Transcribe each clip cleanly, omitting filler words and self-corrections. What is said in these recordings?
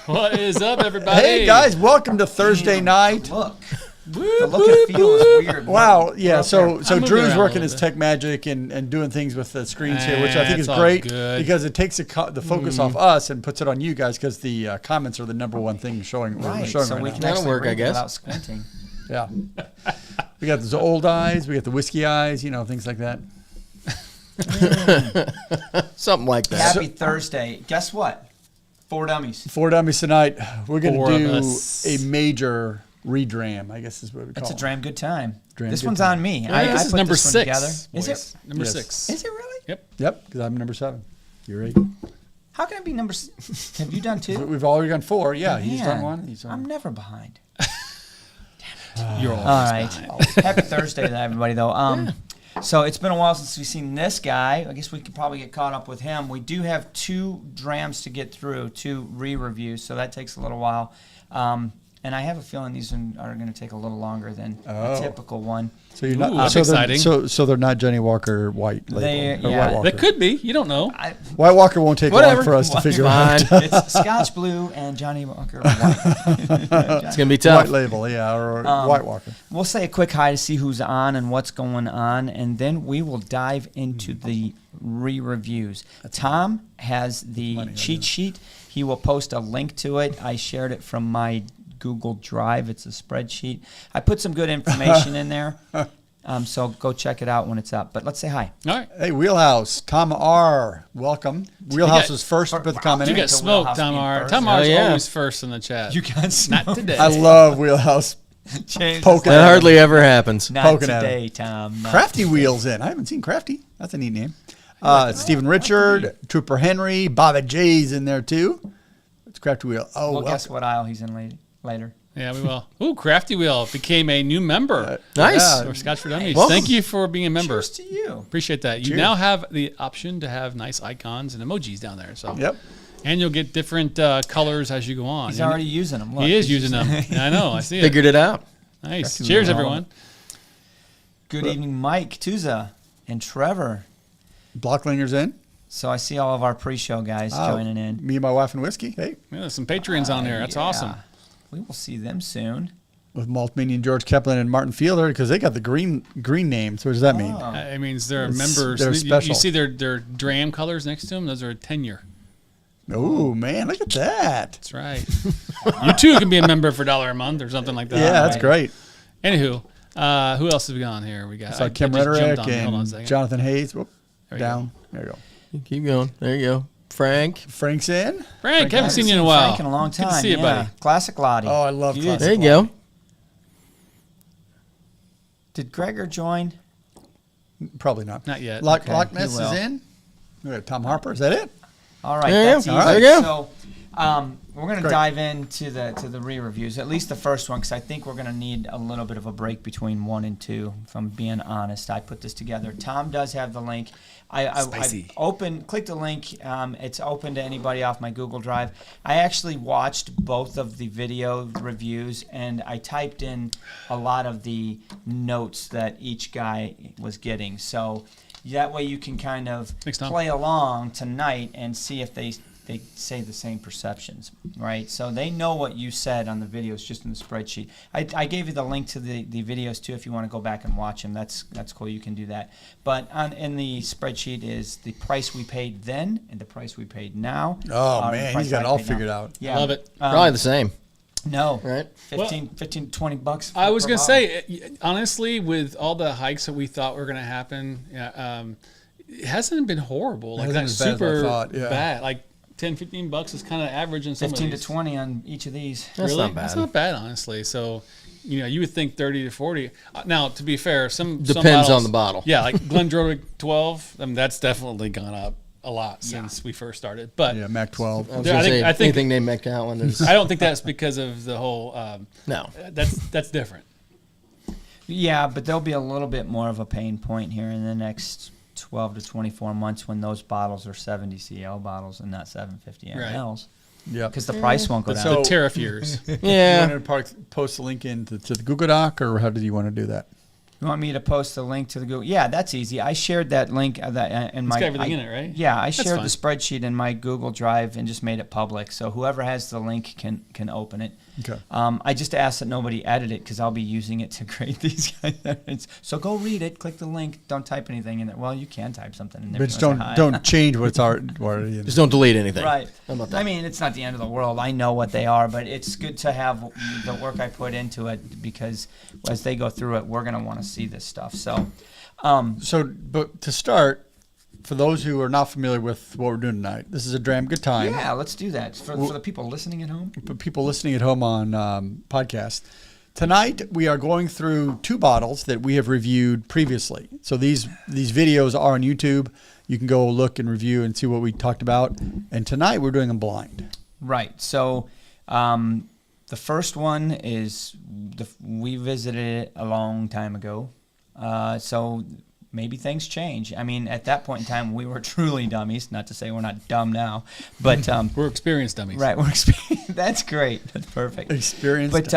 What is up, everybody? Hey guys, welcome to Thursday night. Look. The look and feel is weird. Wow, yeah. So Drew's working his bit. tech magic and doing things with the screens here, which I think is great because it takes the focus off us and puts it on you guys because the comments are the number one thing showing. Right, showing so right we now. can That'll actually work, I read guess. without squinting. Yeah. We got those old eyes. We got the whiskey eyes. You know, things like that. Something like that. Happy Thursday. Guess what? 4 dummies. 4 dummies tonight. We're going Four to of do us. a major redram, I guess is what we call That's a it. dram good time. Dram This good one's time. on me. Yeah, I this put is number this one 6. together. Boys. Is it? Number Yes. 6? Is it really? Yep. Yep, because I'm number 7. You're 8. How can it be number? Have you done 2? We've already done 4. Yeah, he's done Man, 1. He's done I'm never behind. You're always All right. behind. Happy Thursday to everybody, though. So it's been a while since we've seen this guy. I guess we could probably get caught up with him. We do have 2 drams to get through, 2 re-reviews, so that takes a little while. And I have a feeling these are going to take a little longer than a typical one. So you're not. Ooh, that's so exciting. So they're not Johnny Walker White label. They- or yeah. White Walker. That could be. You don't know. White Walker won't take Whatever. long for us to figure Fine. out. It's Scotch Blue and Johnny Walker White. It's gonna be tough. White label, yeah, or White Walker. We'll say a quick hi to see who's on and what's going on, and then we will dive into the re-reviews. Tom has the cheat sheet. He will post a link to it. I shared it from my Google Drive. It's a spreadsheet. I put some good information in there, so go check it out when it's up. But let's say hi. All right. Hey, Wheelhouse, Tom R, welcome. Wheelhouse was first to put the comment You in. got smoked, Wheelhouse Tom being R. first. Tom R is Oh, yeah. always first in the chat. You guys Not today. I love Wheelhouse. Change Poking That at hardly ever happens. Not poking at today, Tom. Not Crafty today. Wheels in. I haven't seen Crafty. That's a neat name. Stephen Richard, Trooper Henry, Bobby J's in there too. It's Crafty Wheel. Oh, Well, well, guess what aisle he's in later. Yeah, we will. Ooh, Crafty Wheel became a new member. Nice. For Scotch for Dummies. Welcome. Thank you for being a member. Cheers to you. Appreciate that. You Cheers. now have the option to have nice icons and emojis down there. So Yep. And you'll get different colors as you go on. He's already using them. Look, He is he's using them. Yeah, I know. I see it. Figured it out. Nice. Crafty Cheers, Wheel. everyone. Good evening, Mike, Tuza, and Trevor. Blocklinger's in. So I see all of our pre-show guys joining in. Me, my wife, and Whiskey. Hey, Yeah, there's some Patreons on there. That's Yeah. awesome. We will see them soon. with Malt Minion, George Kaplan, and Martin Fielder because they got the green name. So what does that mean? Oh. It means they're It's- members. they're You special. see their dram colors next to them? Those are a tenure. Oh man, look at that! That's right. You too can be a member for $1 a month or something like that. Yeah, that's right. great. Anywho, who else have we got on here? We got So Kim just jumped Rhetoric on me. Hold on a and second. Jonathan Hayes. Whoop, There you down. There you go. Keep going. There you go. Frank. Frank's in. Frank, haven't seen you in a while. Frank in a long time. Good to see you, yeah. buddy. Classic Lottie. Oh, I love You Classic There you did. go. Did Gregor join? Probably not. Not yet. Loch Okay, Ness he will. is in. We got Tom Harper. Is that it? All right, There you that's go. easy. All right. There you So we're going to Great. dive into the re-reviews, at least the first one, because I think we're going to need a little bit of a break between 1 and 2. If I'm being honest, I put this together. Tom does have the link. I clicked the link. It's open to anybody off my Google Drive. I actually watched both of the video reviews, and I typed in a lot of the notes that each guy was getting. So that way you can kind of Thanks, Tom. play along tonight and see if they say the same perceptions, right? So they know what you said on the videos, just in the spreadsheet. I gave you the link to the videos too if you want to go back and watch them. That's cool. You can do that. But in the spreadsheet is the price we paid then and the price we paid now. Oh or the man, price he's got I it all paid now. figured out. Yeah, Love it. Probably the same. No, Right. 15 20 bucks. I was per going to bottle. say, honestly, with all the hikes that we thought were going to happen, it hasn't been horrible. Like, Hasn't that's been as bad as I super thought, yeah. bad. Like, 10, 15 bucks is kind of average in some 15 of to these. 20 on each of these. That's Really? not bad. That's not bad, honestly. So, you would think 30 to 40. Now, to be fair, some Depends bottles- on the bottle. Yeah, like Glendronach 12, that's definitely gone up a lot since we first started. But Yeah, Mac 12. I was Yeah, gonna I think- say, I think- anything named McCowan is I don't think that's because of the whole. no. That's different. Yeah, but there'll be a little bit more of a pain point here in the next 12 to 24 months when those bottles are 70 CL bottles and not 750 mLs. Yeah. Because the price won't go down. So- The tariff years. You Yeah. wanted to post a link into to the Google Doc, or how did you want to do that? You want me to post the link to the Google? Yeah, that's easy. I shared that link in my. It's got everything in it, right? Yeah, I That's shared fine. the spreadsheet in my Google Drive and just made it public. So whoever has the link can open it. Okay. I just asked that nobody edit it because I'll be using it to create these guys. So go read it. Click the link. Don't type anything in there. Well, you can type something in there. But if just you wanna say hi. don't change what's already in. Just don't delete anything. Right. How about that? I mean, it's not the end of the world. I know what they are, but it's good to have the work I put into it because as they go through it, we're going to want to see this stuff. So, But to start, for those who are not familiar with what we're doing tonight, this is a Dram Good Time. yeah, let's do that for the people listening at home. For people listening at home on podcast, tonight we are going through 2 bottles that we have reviewed previously. So these videos are on YouTube. You can go look and review and see what we talked about. And tonight we're doing them blind. Right. So, the first one is we visited it a long time ago. So maybe things change. I mean, at that point in time, we were truly dummies. Not to say we're not dumb now, but We're experienced dummies. right. We're experienced. That's great. That's perfect. Experience. But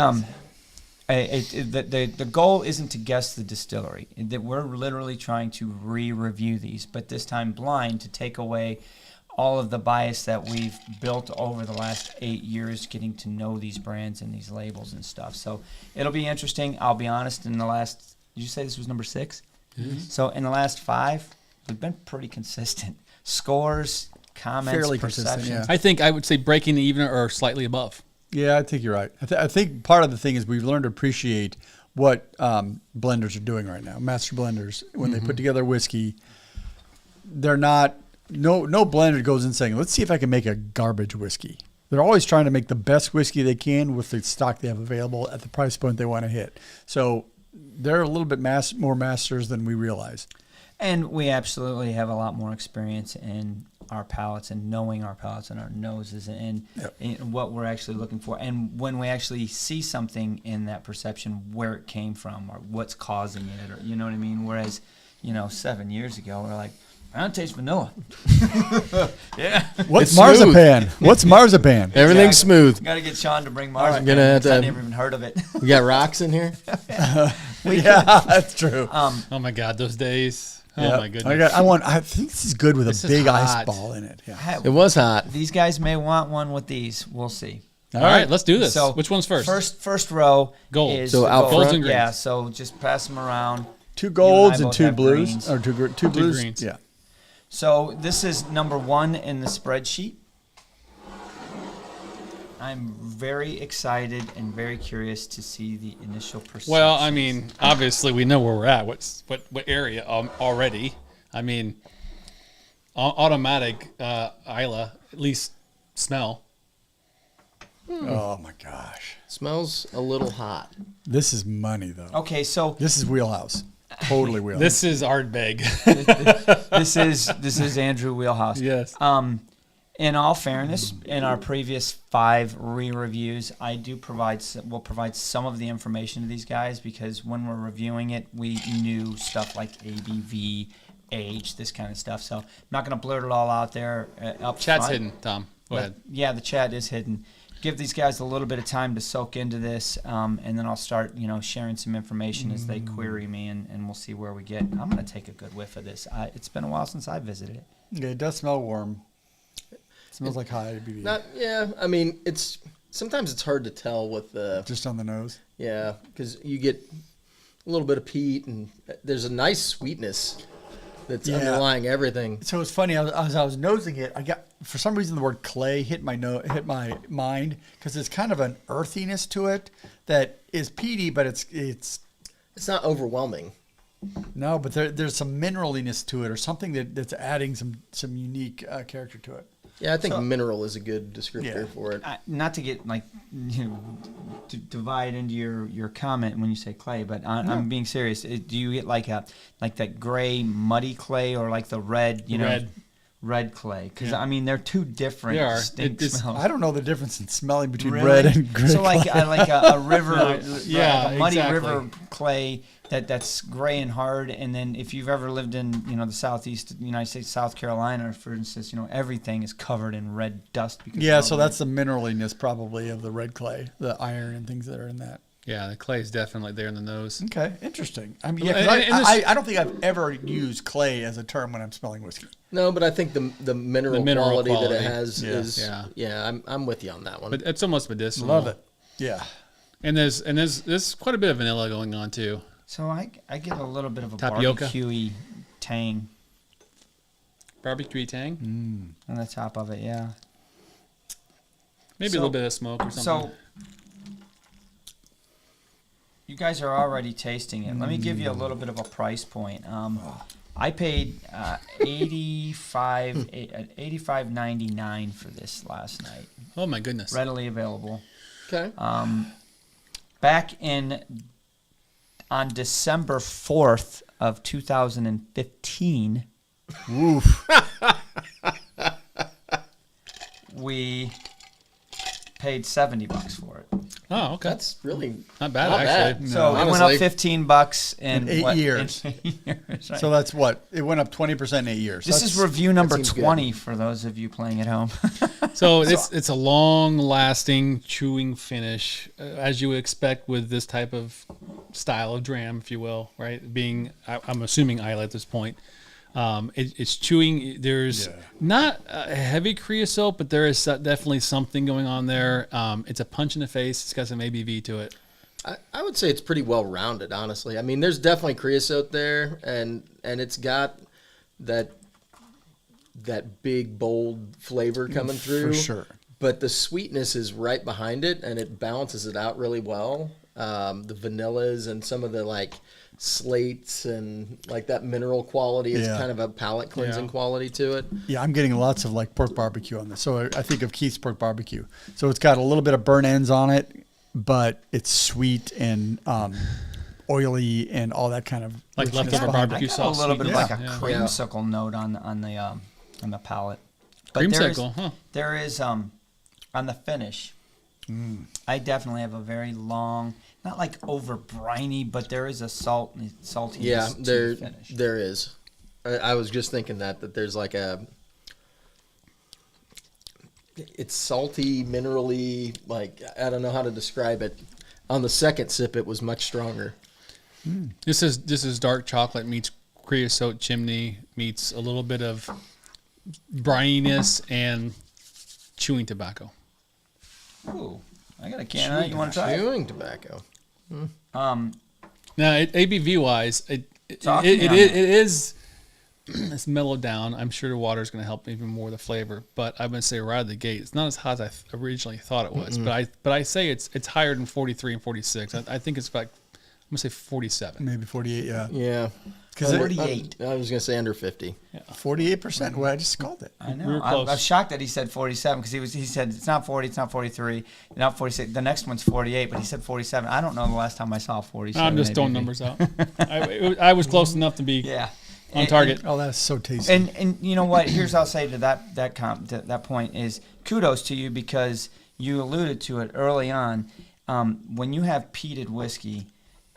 the goal isn't to guess the distillery. That we're literally trying to re-review these, but this time blind to take away all of the bias that we've built over the last 8 years getting to know these brands and these labels and stuff. So it'll be interesting. I'll be honest, in the last, did you say this was number 6? Mm-hmm. So in the last 5, we've been pretty consistent. Scores, comments, Fairly perceptions. consistent, yeah. I think I would say breaking even or slightly above. Yeah, I think you're right. I think part of the thing is we've learned to appreciate what blenders are doing right now. Master blenders, when they put together whiskey, they're not, no blender goes in saying, let's see if I can make a garbage whiskey. They're always trying to make the best whiskey they can with the stock they have available at the price point they want to hit. So they're a little bit more masters than we realize. And we absolutely have a lot more experience in our palates and knowing our palates and our noses and what we're actually looking for. And when we actually see something in that perception, where it came from or what's causing it, or you know what I mean? Whereas, 7 years ago, we're like, I don't taste vanilla. Yeah. What's It's marzipan? What's marzipan? Everything's smooth. Got to get Sean to bring marzipan. gonna have to- I never even heard of it. We got rocks in here. Yeah, that's true. Oh my God, those days. Oh Yeah. my goodness. I think this is good with This a is big ice hot. ball in it. Yeah. It was hot. These guys may want one with these. We'll see. All right, let's do this. So Which one's first? First row Gold. is So the out gold. front? Golds and greens. Yeah, so just pass them around. 2 golds You and I and both 2 have blues. greens. Or two blues. greens. Yeah. So this is number 1 in the spreadsheet. I'm very excited and very curious to see the initial perception. Well, I mean, obviously we know where we're at. What area already? I mean, automatic Isla, at least smell. Oh my gosh. Smells a little hot. This is money though. Okay, so This is wheelhouse. Totally wheelhouse. This is Ardbeg. this is Andrew Wheelhouse. Yes. In all fairness, in our previous 5 re-reviews, I do will provide some of the information to these guys because when we're reviewing it, we knew stuff like ABV, age, this kind of stuff. So I'm not going to blurt it all out there up Chat's front. hidden, Tom. Go ahead. Yeah, the chat is hidden. Give these guys a little bit of time to soak into this, and then I'll start, sharing some information as they query me, and we'll see where we get. I'm going to take a good whiff of this. It's been a while since I visited it. Yeah, it does smell warm. It smells like high ABV. I mean, sometimes it's hard to tell with the Just on the nose. because you get a little bit of peat and there's a nice sweetness that's underlying everything. So it's funny, as I was nosing it, I got, for some reason, the word clay hit my mind because it's kind of an earthiness to it that is peaty, but it's It's not overwhelming. no, but there's some mineraliness to it or something that's adding some unique character to it. Yeah, I think mineral is a good descriptor for it. Not to get to divide into your comment when you say clay, but I'm being serious. Do you get like that gray muddy clay or like the red red clay? Because I mean they're 2 different They are. distinct It's- smells. I don't know the difference in smelling between Really? red and gray. So like a river, Yeah, like a muddy exactly. river clay that's gray and hard. And then if you've ever lived in the southeast United States, South Carolina, for instance, everything is covered in red dust. Because Yeah, so that's the mineraliness probably of the red clay, the iron and things that are in that. Yeah, the clay is definitely there in the nose. Okay, interesting. I mean, yeah, And- 'cause and this- I don't think I've ever used clay as a term when I'm smelling whiskey. No, but I think the mineral, mineral quality that quality. it has Yeah. is I'm with you on that one. But it's almost medicinal. Love it. Yeah. And there's quite a bit of vanilla going on too. So I get a little bit of a Tapioca. barbecue-y tang Barbecue tang. on the top of it. Yeah. Maybe So- a little bit of smoke or something. So you guys are already tasting it. Let me give you a little bit of a price point. I paid $85.99 for this last night. Oh my goodness. Readily available. Okay. Back on December 4th of 2015, Oof. we paid $70 for it. Oh, okay. That's really Not bad not actually. bad. So it went honestly. up $15 in, In 8 years. In 8 years, right? So that's what? It went up 20% in 8 years. This That's- is review number seems good. 20 for those of you playing at home. So it's a long-lasting chewing finish, as you would expect with this type of style of dram, if you will, right? I'm assuming Islay at this point. It's chewing. There's not a heavy creosote, but there is definitely something going on there. It's a punch in the face. It's got some ABV to it. I would say it's pretty well rounded, honestly. I mean, there's definitely creosote there, and it's got that big bold flavor coming through For sure. But the sweetness is right behind it, and it balances it out really well. The vanillas and some of the like slates and like that mineral quality is Yeah. kind of a palate cleansing Yeah. quality to it. Yeah, I'm getting lots of like pork barbecue on this. So I think of Keith's pork barbecue. So it's got a little bit of burnt ends on it, but it's sweet and oily and all that kind of Like richness leftover behind barbecue it. I got a little bit of like a Yeah. creamsicle note on the palate. But there is- Creamsicle, huh? There is on the finish. I definitely have a very long, not like over briny, but there is a saltiness Yeah, to there the finish. there is. I was just thinking that there's like it's salty, minerally, like I don't know how to describe it. On the second sip, it was much stronger. This is dark chocolate meets creosote chimney meets a little bit of brininess and chewing tobacco. Ooh, I got a can of that. You want to try it? Chewing tobacco. Now, ABV wise, it Talk to me on is it's mellowed down. I'm sure the water is going to help even more the flavor. But I'm going to say right out of the gate, it's not as hot as I originally thought it was. But I say it's higher than 43 and 46. I think it's like I'm going to say 47. Maybe 48, yeah. Yeah. 'Cause it- 48. I was gonna say under 50. 48%. Well, I just called it. I know. We were close. I'm shocked that he said 47 because he said it's not 40, it's not 43, not 46. The next one's 48, but he said 47. I don't know the last time I saw 47. I'm just throwing ABV. numbers out. I was close enough to be Yeah. on target. Oh, that's so tasty. And you know what? Here's what I'll say to that point is kudos to you because you alluded to it early on. When you have peated whiskey,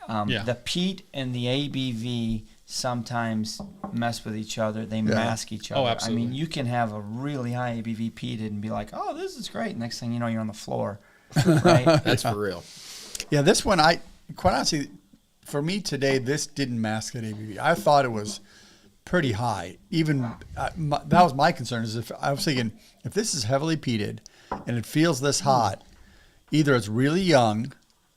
the peat and the ABV sometimes mess with each other. They mask each other. absolutely. I mean, you can have a really high ABV peated and be like, "Oh, this is great." Next thing you know, you're on the floor, right? That's for real. Yeah, this one, quite honestly, for me today, this didn't mask that ABV. I thought it was pretty high. Even that was my concern. Is if I was thinking if this is heavily peated and it feels this hot, either it's really young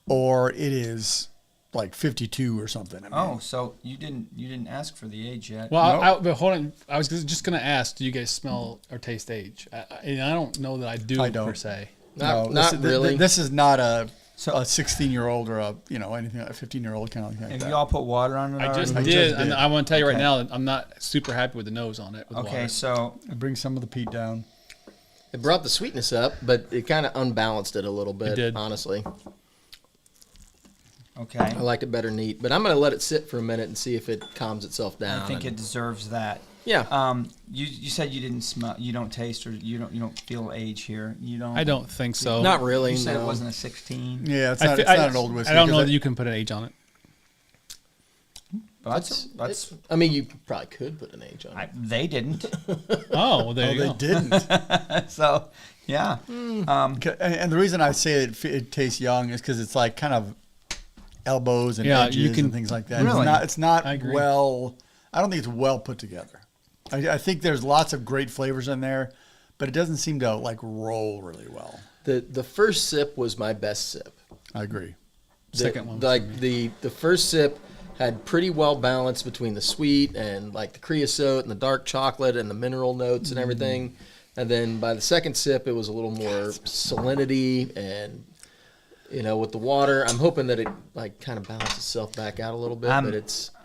or it is like 52 or something. I mean, Oh, so you didn't ask for the age yet? Well, but hold on. I was just going to ask, do you guys smell or taste age? And I don't know that I do I don't. per se. Not this, really. This is not a 16-year-old or anything like a 15-year-old kind of thing like Have that. you all put water on it I just already? did, just and did. I want to tell you right Okay. now that I'm not super happy with the nose on it. With Okay, water. so It brings some of the peat down. It brought the sweetness up, but it kind of unbalanced it a little bit. did. Honestly, okay. I liked it better neat. But I'm gonna let it sit for a minute and see if it calms itself down. I think and- it deserves that. Yeah. You said you didn't smell, you don't taste, or you don't feel age here. You don't. I don't think so. Not really. You said no. it wasn't a 16. Yeah, it's I not, thi- it's not an old whiskey. I don't know 'cause that you can put an age on it. That's It's- I mean, you probably could put an age on it. they didn't. Oh, well, there Oh, you they go. didn't. So yeah. And the reason I say it tastes young is because it's like kind of elbows and Yeah, edges you can- and things like that. Really? It's not I agree. well. I don't think it's well put together. I think there's lots of great flavors in there, but it doesn't seem to like roll really well. The first sip was my best sip. I agree. Second one was Like the first sip had pretty well balanced between the sweet and like the creosote and the dark chocolate and the mineral notes and everything. And then by the second sip, it was a little more salinity and, with the water. I'm hoping that it like kind of balances itself back out a little bit, but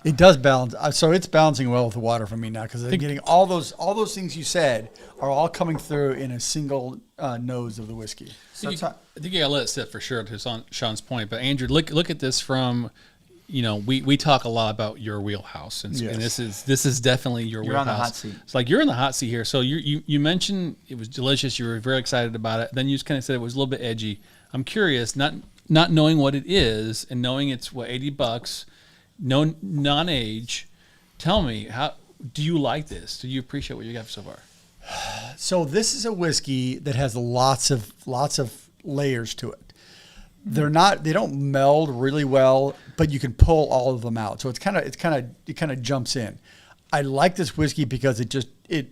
It does balance. So it's balancing well with the water for me now because I'm getting all those things you said are all coming through in a single nose of the whiskey. So I think you gotta let it sit for sure. To Sean's point, but Andrew, look at this from, we talk a lot about your wheelhouse, and, Yes. and this is definitely your You're wheelhouse. on the hot seat. It's like you're in the hot seat here. So you mentioned it was delicious. You were very excited about it. Then you just kind of said it was a little bit edgy. I'm curious, not knowing what it is and knowing it's $80, no non-age. Tell me, how do you like this? Do you appreciate what you got so far? So this is a whiskey that has lots of layers to it. They don't meld really well, but you can pull all of them out. So it kind of jumps in. I like this whiskey because it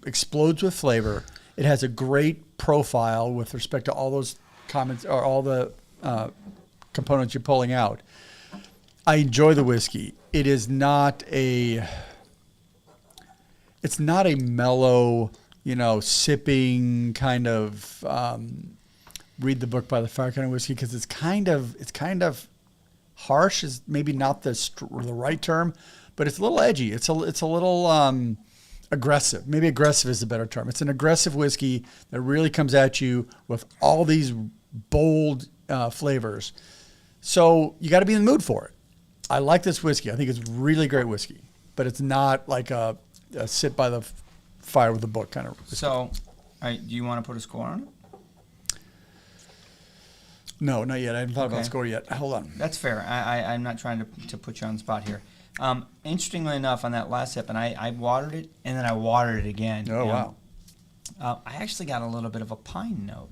explodes with flavor. It has a great profile with respect to all those comments or all the components you're pulling out. I enjoy the whiskey. It's not a mellow, sipping kind of read the book by the fire kind of whiskey because it's kind of harsh is maybe not the right term, but it's a little edgy. It's a little aggressive. Maybe aggressive is a better term. It's an aggressive whiskey that really comes at you with all these bold flavors. So you got to be in the mood for it. I like this whiskey. I think it's really great whiskey, but it's not like a sit by the fire with a book kind of whiskey. So, all right, do you want to put a score on it? No, not yet. I haven't thought about Okay. score yet. Hold on. That's fair. I'm not trying to put you on the spot here. Interestingly enough, on that last sip, and I watered it, and then I watered it again. Oh, wow. I actually got a little bit of a pine note.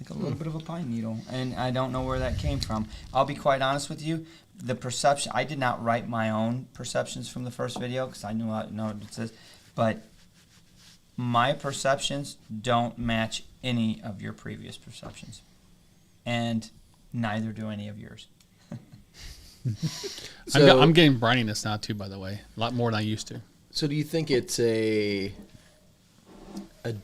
Like a little bit of a pine needle, and I don't know where that came from. I'll be quite honest with you. The perception, I did not write my own perceptions from the first video because I knew what it says, but my perceptions don't match any of your previous perceptions, and neither do any of yours. I'm getting brininess now too, by the way, a lot more than I used to. So do you think it's a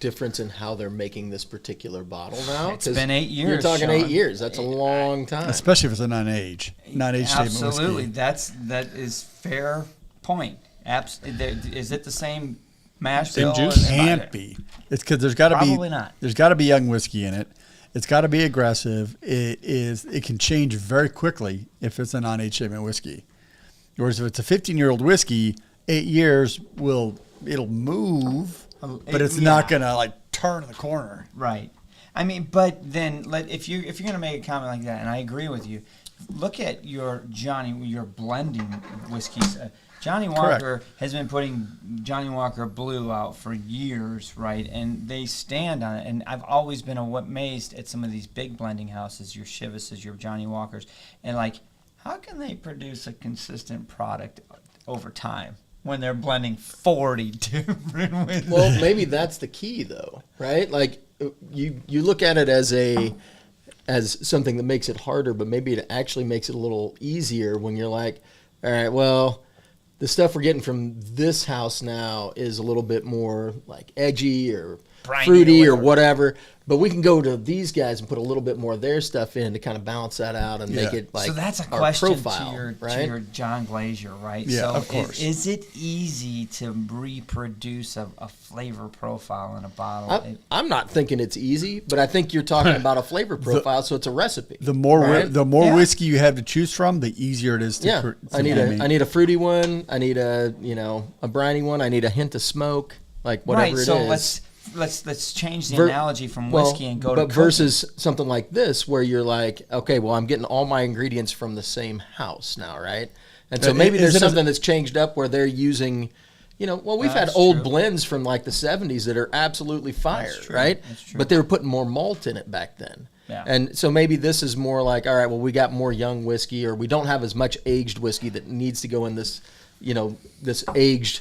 difference in how they're making this particular bottle now? It's been 8 years. You're talking Sean. 8 years. That's a long time. Especially if it's a non-age statement Absolutely, whiskey. that is fair point. Is it the same mash Same bill? juice? Can't be. It's because there's got to be Probably not. There's got to be young whiskey in it. It's got to be aggressive. It can change very quickly if it's a non-age statement whiskey. Whereas if it's a 15-year-old whiskey, 8 years it'll move, but it's not gonna like turn the corner. Right. I mean, but then if you're gonna make a comment like that, and I agree with you, look at your blending whiskeys. Johnny Walker has been putting Johnny Walker Blue out for years, right? And they stand on it. And I've always been amazed at some of these big blending houses, your Chivases, your Johnny Walkers, and like, how can they produce a consistent product over time when they're blending 40 different whiskeys? Well, maybe that's the key, though, right? Like you look at it as something that makes it harder, but maybe it actually makes it a little easier when you're like, all right, well, the stuff we're getting from this house now is a little bit more like edgy or Briny fruity or or whatever. But we can go to these guys and put a little bit more of their stuff in to kind of balance that out and make it like so that's a our question profile, to your John Glazier, right? Yeah, so of course. Is it easy to reproduce a flavor profile in a bottle? I'm not thinking it's easy, but I think you're talking about a flavor profile, so it's a recipe. The more right? more whiskey you have to choose from, the easier it is to. Yeah, I need a fruity one. I need a briny one. I need a hint of smoke, like whatever right, it so is. let's change the analogy from whiskey and go to cooking. versus something like this where you're like, okay, well, I'm getting all my ingredients from the same house now, right? And so maybe there's something that's changed up where they're using, we've had old blends from like the 70s that are absolutely fire, right? That's true. But they were putting more malt in it back then. Yeah. And so maybe this is more like, all right, well, we got more young whiskey, or we don't have as much aged whiskey that needs to go in this, this aged,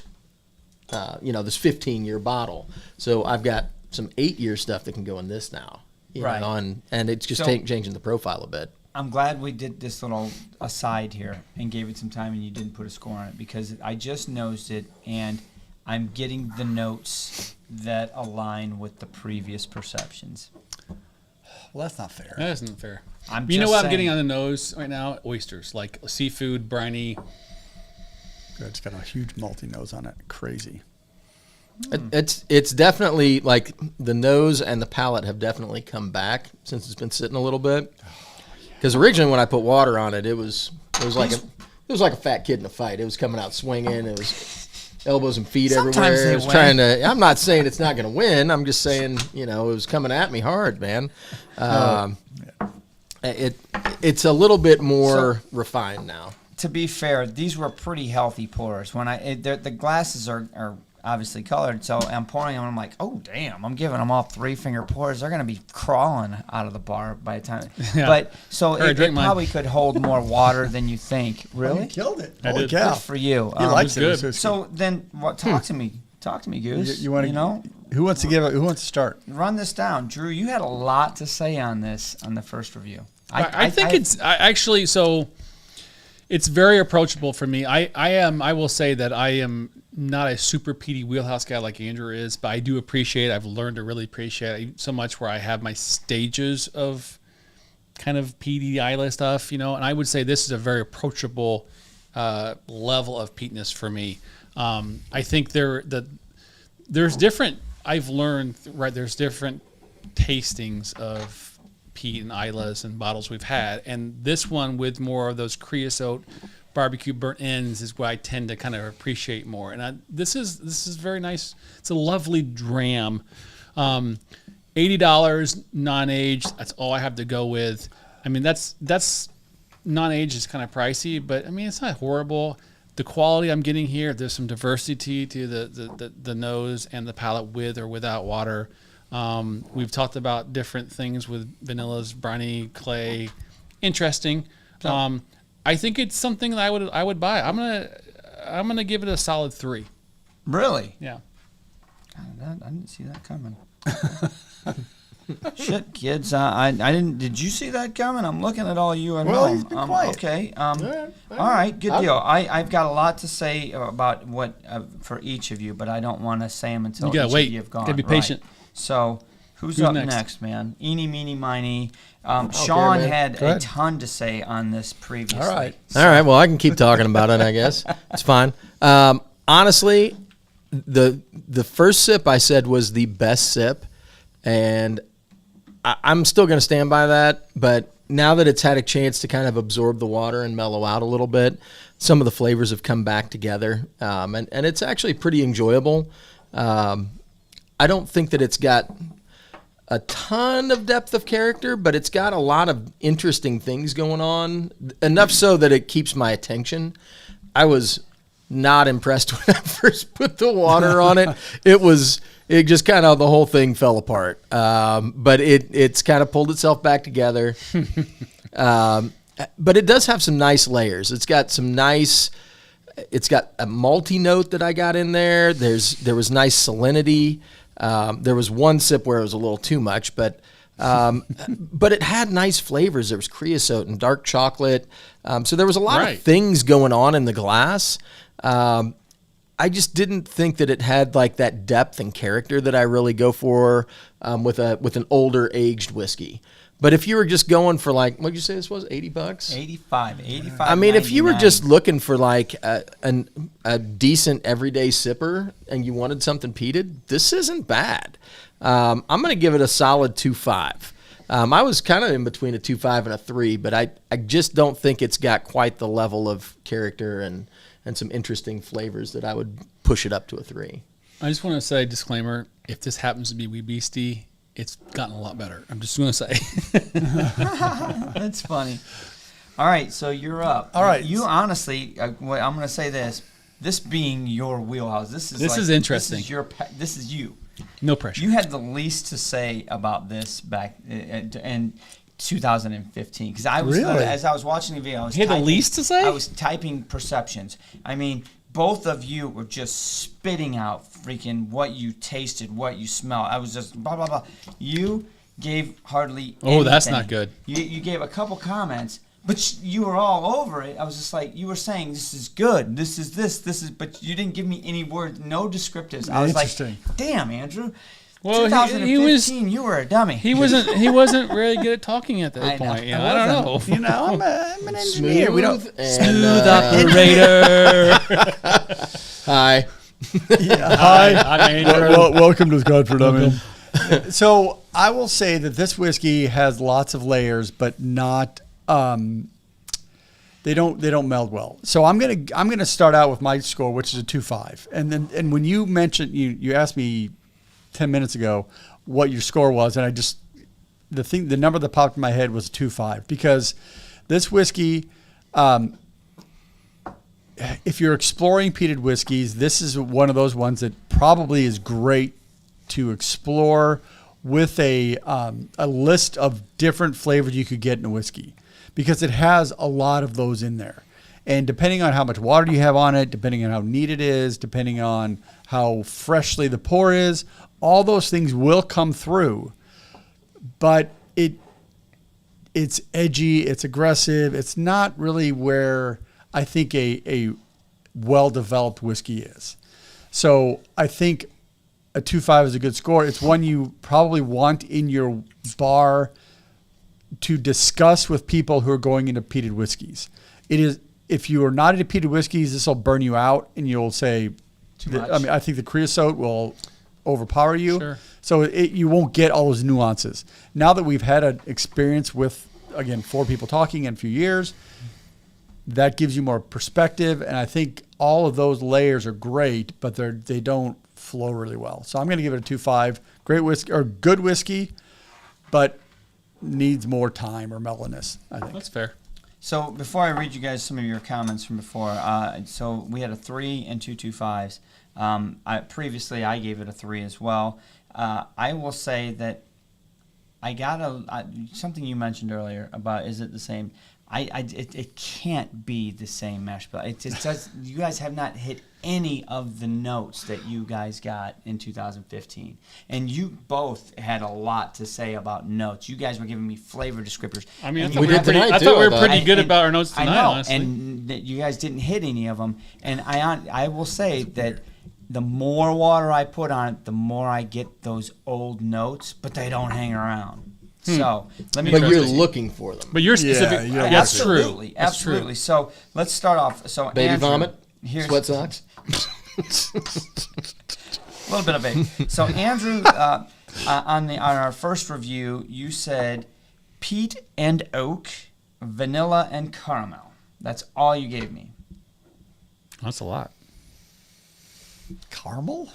this 15-year bottle. So I've got some 8-year stuff that can go in this now. Right. And it's just changing the profile a bit. I'm glad we did this little aside here and gave it some time and you didn't put a score on it, because I just nosed it and I'm getting the notes that align with the previous perceptions. Well, that's not fair. That isn't fair. You know what I'm getting on the nose right now? Oysters, like seafood, briny. It's got a huge malty nose on it. Crazy. It's definitely like the nose and the palate have definitely come back since it's been sitting a little bit. Because originally when I put water on it, it was like a fat kid in a fight. It was coming out swinging. It was elbows and feet everywhere. It was trying to. I'm not saying it's not going to win. I'm just saying it was coming at me hard, man. It's a little bit more refined now. To be fair, these were pretty healthy pours. When the glasses are obviously colored, so I'm pouring them and I'm like, oh damn, I'm giving them all 3-finger pours. They're gonna be crawling out of the bar by the time. Yeah. But so it probably could hold more water than you think. Really? You killed it. Holy cow. Good for you. You liked it. Good. So then, talk to me, Goose. You want to? Who wants to Who wants to start? Run this down, Drew. You had a lot to say on this on the first review. I think it's actually so. It's very approachable for me. I will say that I am not a super peaty wheelhouse guy like Andrew is, but I do appreciate. I've learned to really appreciate it so much where I have my stages of kind of peaty Isla stuff, and I would say this is a very approachable level of peatiness for me. I think there's different. I've learned there's different tastings of peat and Islas and bottles we've had, and this one with more of those creosote barbecue burnt ends is what I tend to kind of appreciate more. And this is very nice. It's a lovely dram. $80 non-aged. That's all I have to go with. I mean, that's non-aged is kind of pricey, but I mean it's not horrible. The quality I'm getting here, there's some diversity to the nose and the palate with or without water. We've talked about different things with vanillas, briny, clay. Interesting. I think it's something that I would buy. I'm gonna give it a solid 3. Really? Yeah. God, I didn't see that coming. Shit, kids. I didn't. Did you see that coming? I'm looking at all you at home. He's been quiet. Okay. All right. Good deal. I've got a lot to say about what for each of you, but I don't want to say them until each of you have gone. You gotta be patient. Right. So, who's up next, man? Eeny, meeny, miny. Sean had a ton to say on this previously. All right. Well, I can keep talking about it, I guess. It's fine. Honestly, the first sip I said was the best sip, and I'm still going to stand by that. But now that it's had a chance to kind of absorb the water and mellow out a little bit, some of the flavors have come back together, and it's actually pretty enjoyable. I don't think that it's got a ton of depth of character, but it's got a lot of interesting things going on, enough so that it keeps my attention. I was not impressed when I first put the water on it. It just kind of, the whole thing fell apart. But it's kind of pulled itself back together. But it does have some nice layers. It's got a malty note that I got in there. There was nice salinity. There was one sip where it was a little too much, but it had nice flavors. There was creosote and dark chocolate. So there was a lot of things going on in the glass. I just didn't think that it had like that depth and character that I really go for with an older aged whiskey. But if you were just going for like, what'd you say this was, $80? 85. I mean, if you were just looking for like a decent everyday sipper and you wanted something peated, this isn't bad. I'm going to give it a solid 2.5. I was kind of in between a 2.5 and a 3, but I just don't think it's got quite the level of character and some interesting flavors that I would push it up to a 3. I just want to say, disclaimer, if this happens to be Wee Beastie, it's gotten a lot better. I'm just going to say. That's funny. All right, so you're up. All right. You honestly, I'm going to say this. This being your wheelhouse, this is interesting. This is you. No pressure. You had the least to say about this back in 2015 because I was Really? as I was watching the video, I was He had the typing- least to say? I was typing perceptions. I mean, both of you were just spitting out freaking what you tasted, what you smelled. I was just blah blah blah. You gave hardly. Oh, that's anything. not good. You gave a couple comments. But you were all over it. I was just like, you were saying, this is good, this is this is, but you didn't give me any words, no descriptives. I was like, Interesting. damn, Andrew. Well, 2015, you were a dummy. He wasn't really good at talking at that I know. point. You know, I I don't know. You know, I'm an engineer. We don't. Smooth operator. Hi. Yeah, hi. I'm Andrew. Welcome to Godford. So I will say that this whiskey has lots of layers, but not. They don't meld well. So I'm gonna start out with my score, which is a 2.5. And when you mentioned you asked me 10 minutes ago what your score was, and the number that popped in my head was a 2.5 because this whiskey. If you're exploring peated whiskeys, this is one of those ones that probably is great to explore with a list of different flavors you could get in a whiskey because it has a lot of those in there. And depending on how much water you have on it, depending on how neat it is, depending on how freshly the pour is, all those things will come through. But it's edgy, it's aggressive. It's not really where I think a well-developed whiskey is. So I think a 2.5 is a good score. It's one you probably want in your bar to discuss with people who are going into peated whiskeys. It is, if you are not into peated whiskeys, this will burn you out, and you'll say, Too much. I mean, I think the creosote will overpower you. Sure. So you won't get all those nuances. Now that we've had an experience with, again, 4 people talking in a few years, that gives you more perspective, and I think all of those layers are great, but they don't flow really well. So I'm going to give it a 2.5. Great whiskey or good whiskey, but needs more time or mellowness, I think. That's fair. So before I read you guys some of your comments from before, so we had a 3 and 2 2.5s. Previously, I gave it a 3 as well. I will say that I got something you mentioned earlier about is it the same? It can't be the same mash bill. It just does. You guys have not hit any of the notes that you guys got in 2015, and you both had a lot to say about notes. You guys were giving me flavor descriptors. I mean, I And thought you we were have- pretty, tonight, I too, thought we I were thought. pretty good about our notes I tonight, know, honestly. and that you guys didn't hit any of them. And I will say that the more water I put on it, the more I get those old notes, but they don't hang around. So let me. But you're Interesting. looking for them. But you're specific. Yeah, that's true. Absolutely, That's absolutely. true. So let's start off. So Baby Andrew, vomit? Here's Sweat socks? a little bit of it. So Andrew, on our first review, you said peat and oak, vanilla and caramel. That's all you gave me. That's a lot. Caramel?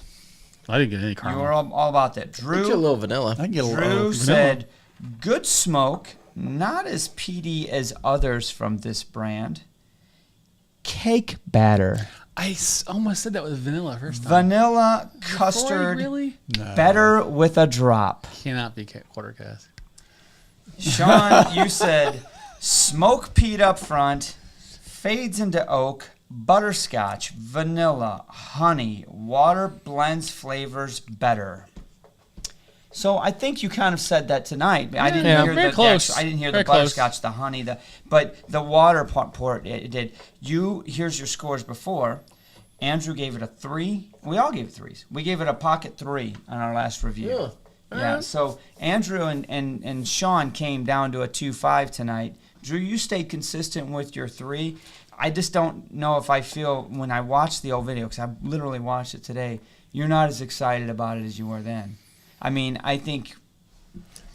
I didn't get any You caramel. were all about that. Get you a Drew little vanilla. I can get a Drew little. said good smoke, not as peaty as others from this brand. Cake batter. I almost said that with vanilla first time. Vanilla Boy, custard, really? better with a drop. Cannot be quarter cast. Sean, you said smoke peat up front, fades into oak, butterscotch, vanilla, honey, water blends flavors better. So I think you kind of said that tonight. I didn't Yeah, hear very the close. I didn't hear Very the butterscotch, the honey, but the water part it did. Here's your scores before. Andrew gave it a 3. We all gave it 3s. We gave it a pocket 3 on our last review. Yeah. Yeah. So Andrew and Sean came down to a 2.5 tonight. Drew, you stayed consistent with your 3. I just don't know if I feel when I watched the old video, because I literally watched it today, you're not as excited about it as you were then. I mean, I think,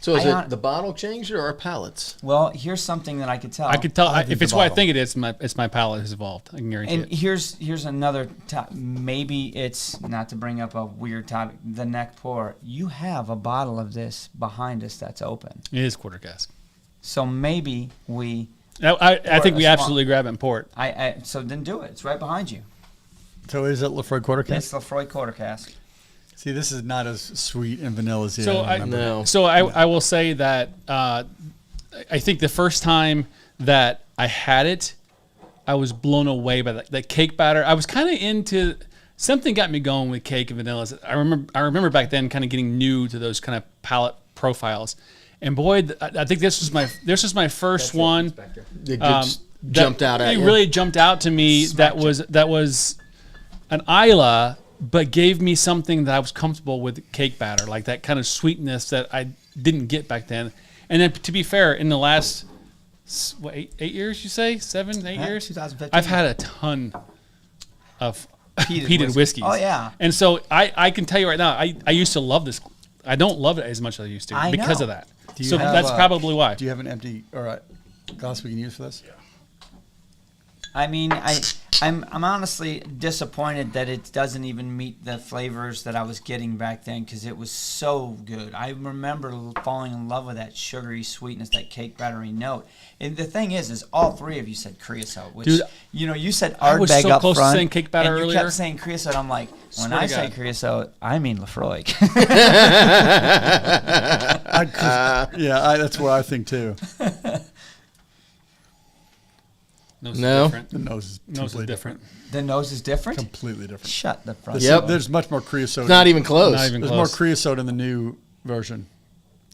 So is I it the bottle changed or our palates? well, here's something that I could tell. I could tell if it's the what I bottle. think it is. It's my palate has evolved. I can guarantee And it. here's another maybe it's, not to bring up a weird topic, the neck pour. You have a bottle of this behind us that's open. It is quarter cask. So maybe we... I think Or we a small- absolutely grab it and pour it. So then do it. It's right behind you. So is it Laphroaig quarter It's cask? Laphroaig quarter cask. See, this is not as sweet and vanilla as So I remember. No. So I will say that I think the first time that I had it, I was blown away by that cake batter. I was kind of into something got me going with cake and vanilla. I remember back then kind of getting new to those kind of palate profiles, and boy, I think this was my first one. It just jumped out at it you. really jumped out to me. That was an Isla, but gave me something that I was comfortable with cake batter, like that kind of sweetness that I didn't get back then. And then, to be fair, in the last 8 years, you say 7, 8 years, 2015. I've had a ton of Peated whiskeys. Oh, yeah. And so I can tell you right now, I used to love this. I don't love it as much as I used to I because know. of that. Do you So have, that's probably why. Do you have an empty or a glass we can use for this? Yeah. I mean, I'm honestly disappointed that it doesn't even meet the flavors that I was getting back then because it was so good. I remember falling in love with that sugary sweetness, that cake battery note. And the thing is all three of you said creosote, which Dude, you said I was Ardbeg so up close to front, saying cake batter and you earlier. kept saying creosote. I'm like, when Swear I to say God. creosote, I mean Laphroaig. That's what I think too. Nose No. is different. The nose is Nose is completely different. The nose is different. Completely different. Shut the front. Yep. There's much more creosote. Not even close. Not even There's close. more creosote in the new version.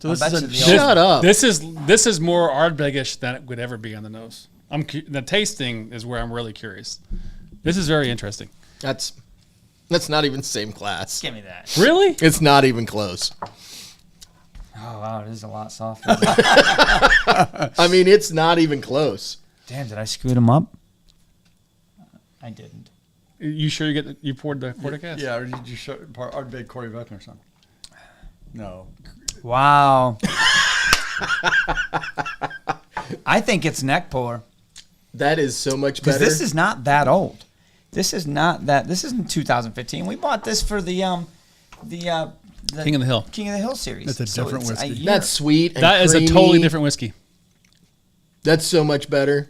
So I this bet is you a the Shut up. This is more Ardbegish than it would ever be on the nose. The tasting is where I'm really curious. This is very interesting. That's not even the same class. Give me that. Really? It's not even close. Oh wow, it is a lot softer. I mean, it's not even close. Damn, did I screw them up? I didn't. You sure you poured the quarter cast? Yeah, or did you show Ardbeg Corryvreckan or something? No. Wow. I think it's neck pour That is so much because better. this is not that old. This isn't 2015. We bought this for the King of the Hill. King of the Hill series. That's a different it's whiskey. year. That's sweet. And That is a creamy. totally different whiskey. That's so much better.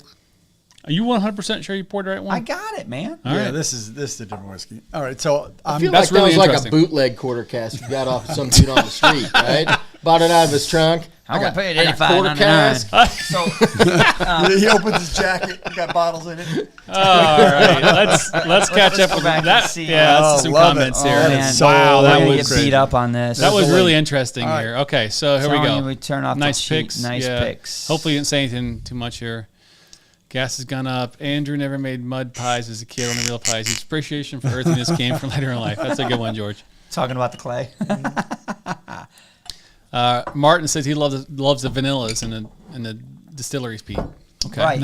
Are you 100% sure you poured the right one? I got it, man. All Yeah, right. this is a different whiskey. All right, so I feel That's like that really was like a interesting. bootleg quarter cast you got off of some dude on the street, right? Bought it out of his trunk. I only paid I got quarter cask. $85.99. he opens his jacket, he got bottles in it. All right. Let's catch up go with back and that. see. Yeah, let's Oh, see some love it. comments Oh, here. that man. is so Wow, that We're gonna was get beat up on this. That was the really link. interesting All right. here. Okay, so here we Telling go. you, we turn off the nice sheet. picks. Nice yeah. picks. Hopefully you didn't say anything too much here. Gas has gone up. Andrew never made mud pies as a kid, only real pies. His appreciation for earthiness came from later in life. That's a good one, George. Talking about the clay. Martin says he loves the vanillas and the distilleries, Pete. Okay. Right.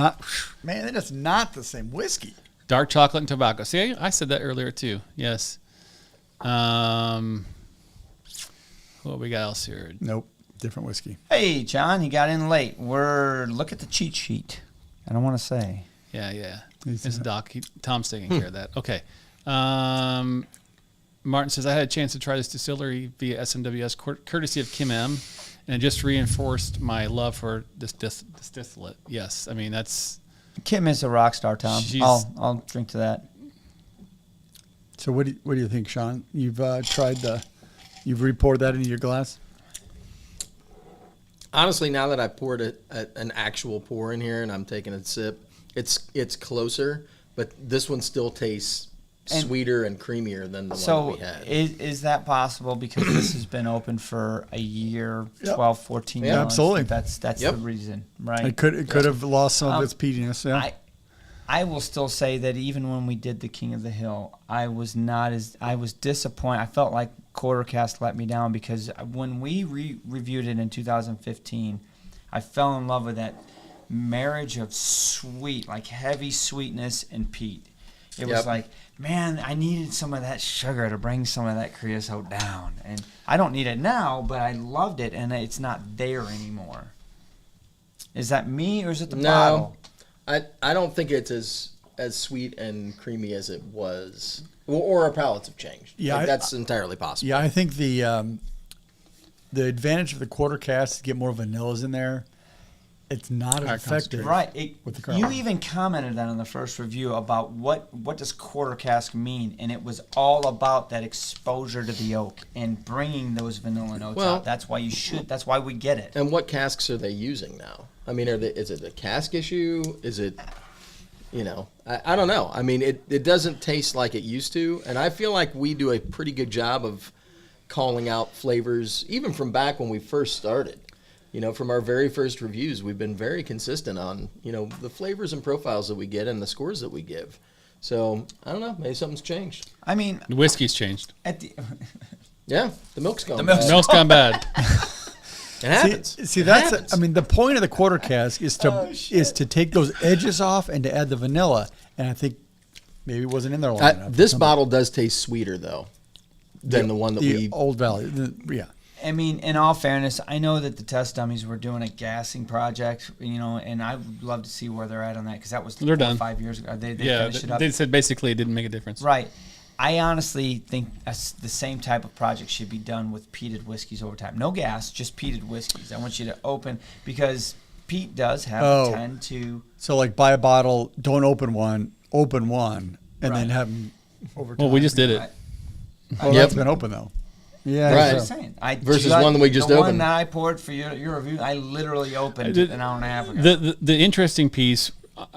Man, that is not the same whiskey. Dark chocolate and tobacco. See, I said that earlier too. Yes. What we got else here? Nope, different whiskey. Hey, John, you got in late. Look at the cheat sheet. I don't want to say. Yeah. He's- It's Doc. Tom's taking care of that. Okay. Martin says, I had a chance to try this distillery via SMWS courtesy of Kim M, and it just reinforced my love for this distillate. Yes. I mean, that's... Kim is a rock star, Tom. She's- I'll drink to that. So what do you think, Sean? You've you've repoured that into your glass? Honestly, now that I poured an actual pour in here and I'm taking a sip, it's closer, but this one still tastes And- sweeter and creamier than the one So we had. is that possible because this has been open for a year, Yep. 12, 14 Yeah, months? absolutely. That's Yep. the reason, right? It could have lost some of its peatiness. Yeah. I will still say that even when we did the King of the Hill, I was disappointed. I felt like Quarter Cask let me down because when we reviewed it in 2015, I fell in love with that marriage of sweet, like heavy sweetness and peat. It was Yep. like, man, I needed some of that sugar to bring some of that creosote down. And I don't need it now, but I loved it, and it's not there anymore. Is that me, or is it the bottle? I don't think it's as sweet and creamy as it was, or our palates have changed. Yeah, Like, that's entirely possible. Yeah, I think the advantage of the quarter cask is to get more vanillas in there, it's not as effective. Right. With the You caramel. even commented on the first review about what does quarter cask mean, and it was all about that exposure to the oak and bringing those vanilla notes out. That's why that's why we get it. And what casks are they using now? I mean, is it a cask issue? Is it, I don't know. I mean, it doesn't taste like it used to, and I feel like we do a pretty good job of calling out flavors, even from back when we first started. From our very first reviews, we've been very consistent on, the flavors and profiles that we get and the scores that we give. So, I don't know. Maybe something's changed. I mean, The whiskey's changed. Yeah, the milk's gone. The milk's gone bad. It happens. See, that's. I mean, the point of the quarter cask is to take those edges off and to add the vanilla. And I think maybe it wasn't in there long enough. This bottle does taste sweeter, though, than the one that the we... Old Valley. Yeah. I mean, in all fairness, I know that the test dummies were doing a gassing project, and I would love to see where they're at on that because that was 4 or 5 years ago. They finished it up. They said basically it didn't make a difference. Right. I honestly think the same type of project should be done with peated whiskeys over time. No gas, just peated whiskeys. I want you to open because peat does have a tend to. So, like, buy a bottle, don't open one, and then have them over time. Well, we just did it. Right. Oh, that's been open, though. Yeah, Right. I'm just saying. Versus one that we just opened. The one that I poured for your review, I literally opened an hour and a half ago. The interesting piece,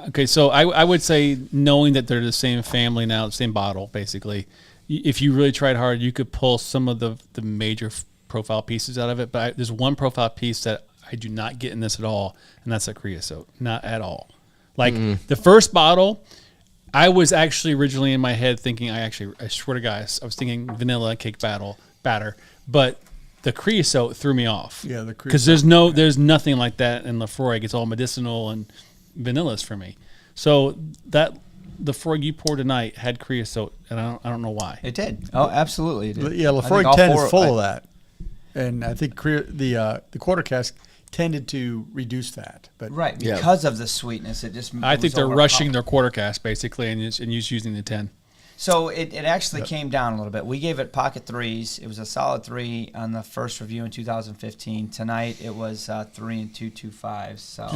okay, so I would say knowing that they're the same family now, the same bottle, basically, if you really tried hard, you could pull some of the major profile pieces out of it. But there's one profile piece that I do not get in this at all, and that's a creosote. Not at all. Like, the first bottle, I was actually originally in my head thinking, I swear to guys, I was thinking vanilla cake batter, but the creosote threw me off. Yeah, the because creosote. there's nothing like that in Laphroaig. It's all medicinal and vanillas for me. So that the Laphroaig you poured tonight had creosote, and I don't know why. It did. Oh, absolutely, it did. Yeah, Laphroaig 10 is full of that, and I think the quarter cask tended to reduce that. But right, because of the sweetness, I think they're rushing their quarter cask basically, and just using the 10. So it actually came down a little bit. We gave it pocket 3s. It was a solid 3 on the first review in 2015. Tonight it was 3 and 2.25. So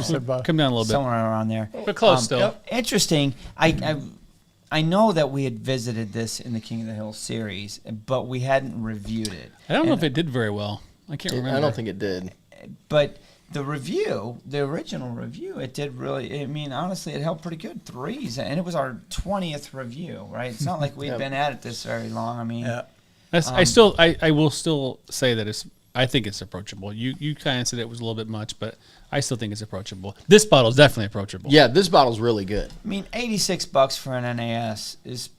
come down a little bit, somewhere around there, but close still. Yep. Interesting. I know that we had visited this in the King of the Hill series, but we hadn't reviewed it. I don't know if it did very well. I can't remember. I don't think it did. But the original review, it did really, I mean, honestly, it held pretty good. 3s. And it was our 20th review, right? It's not like we've been at it this very long. I mean, I will still say that I think it's approachable. You kind of said it was a little bit much, but I still think it's approachable. This bottle is definitely approachable. Yeah, this bottle's really good. I mean, $86 for an NAS is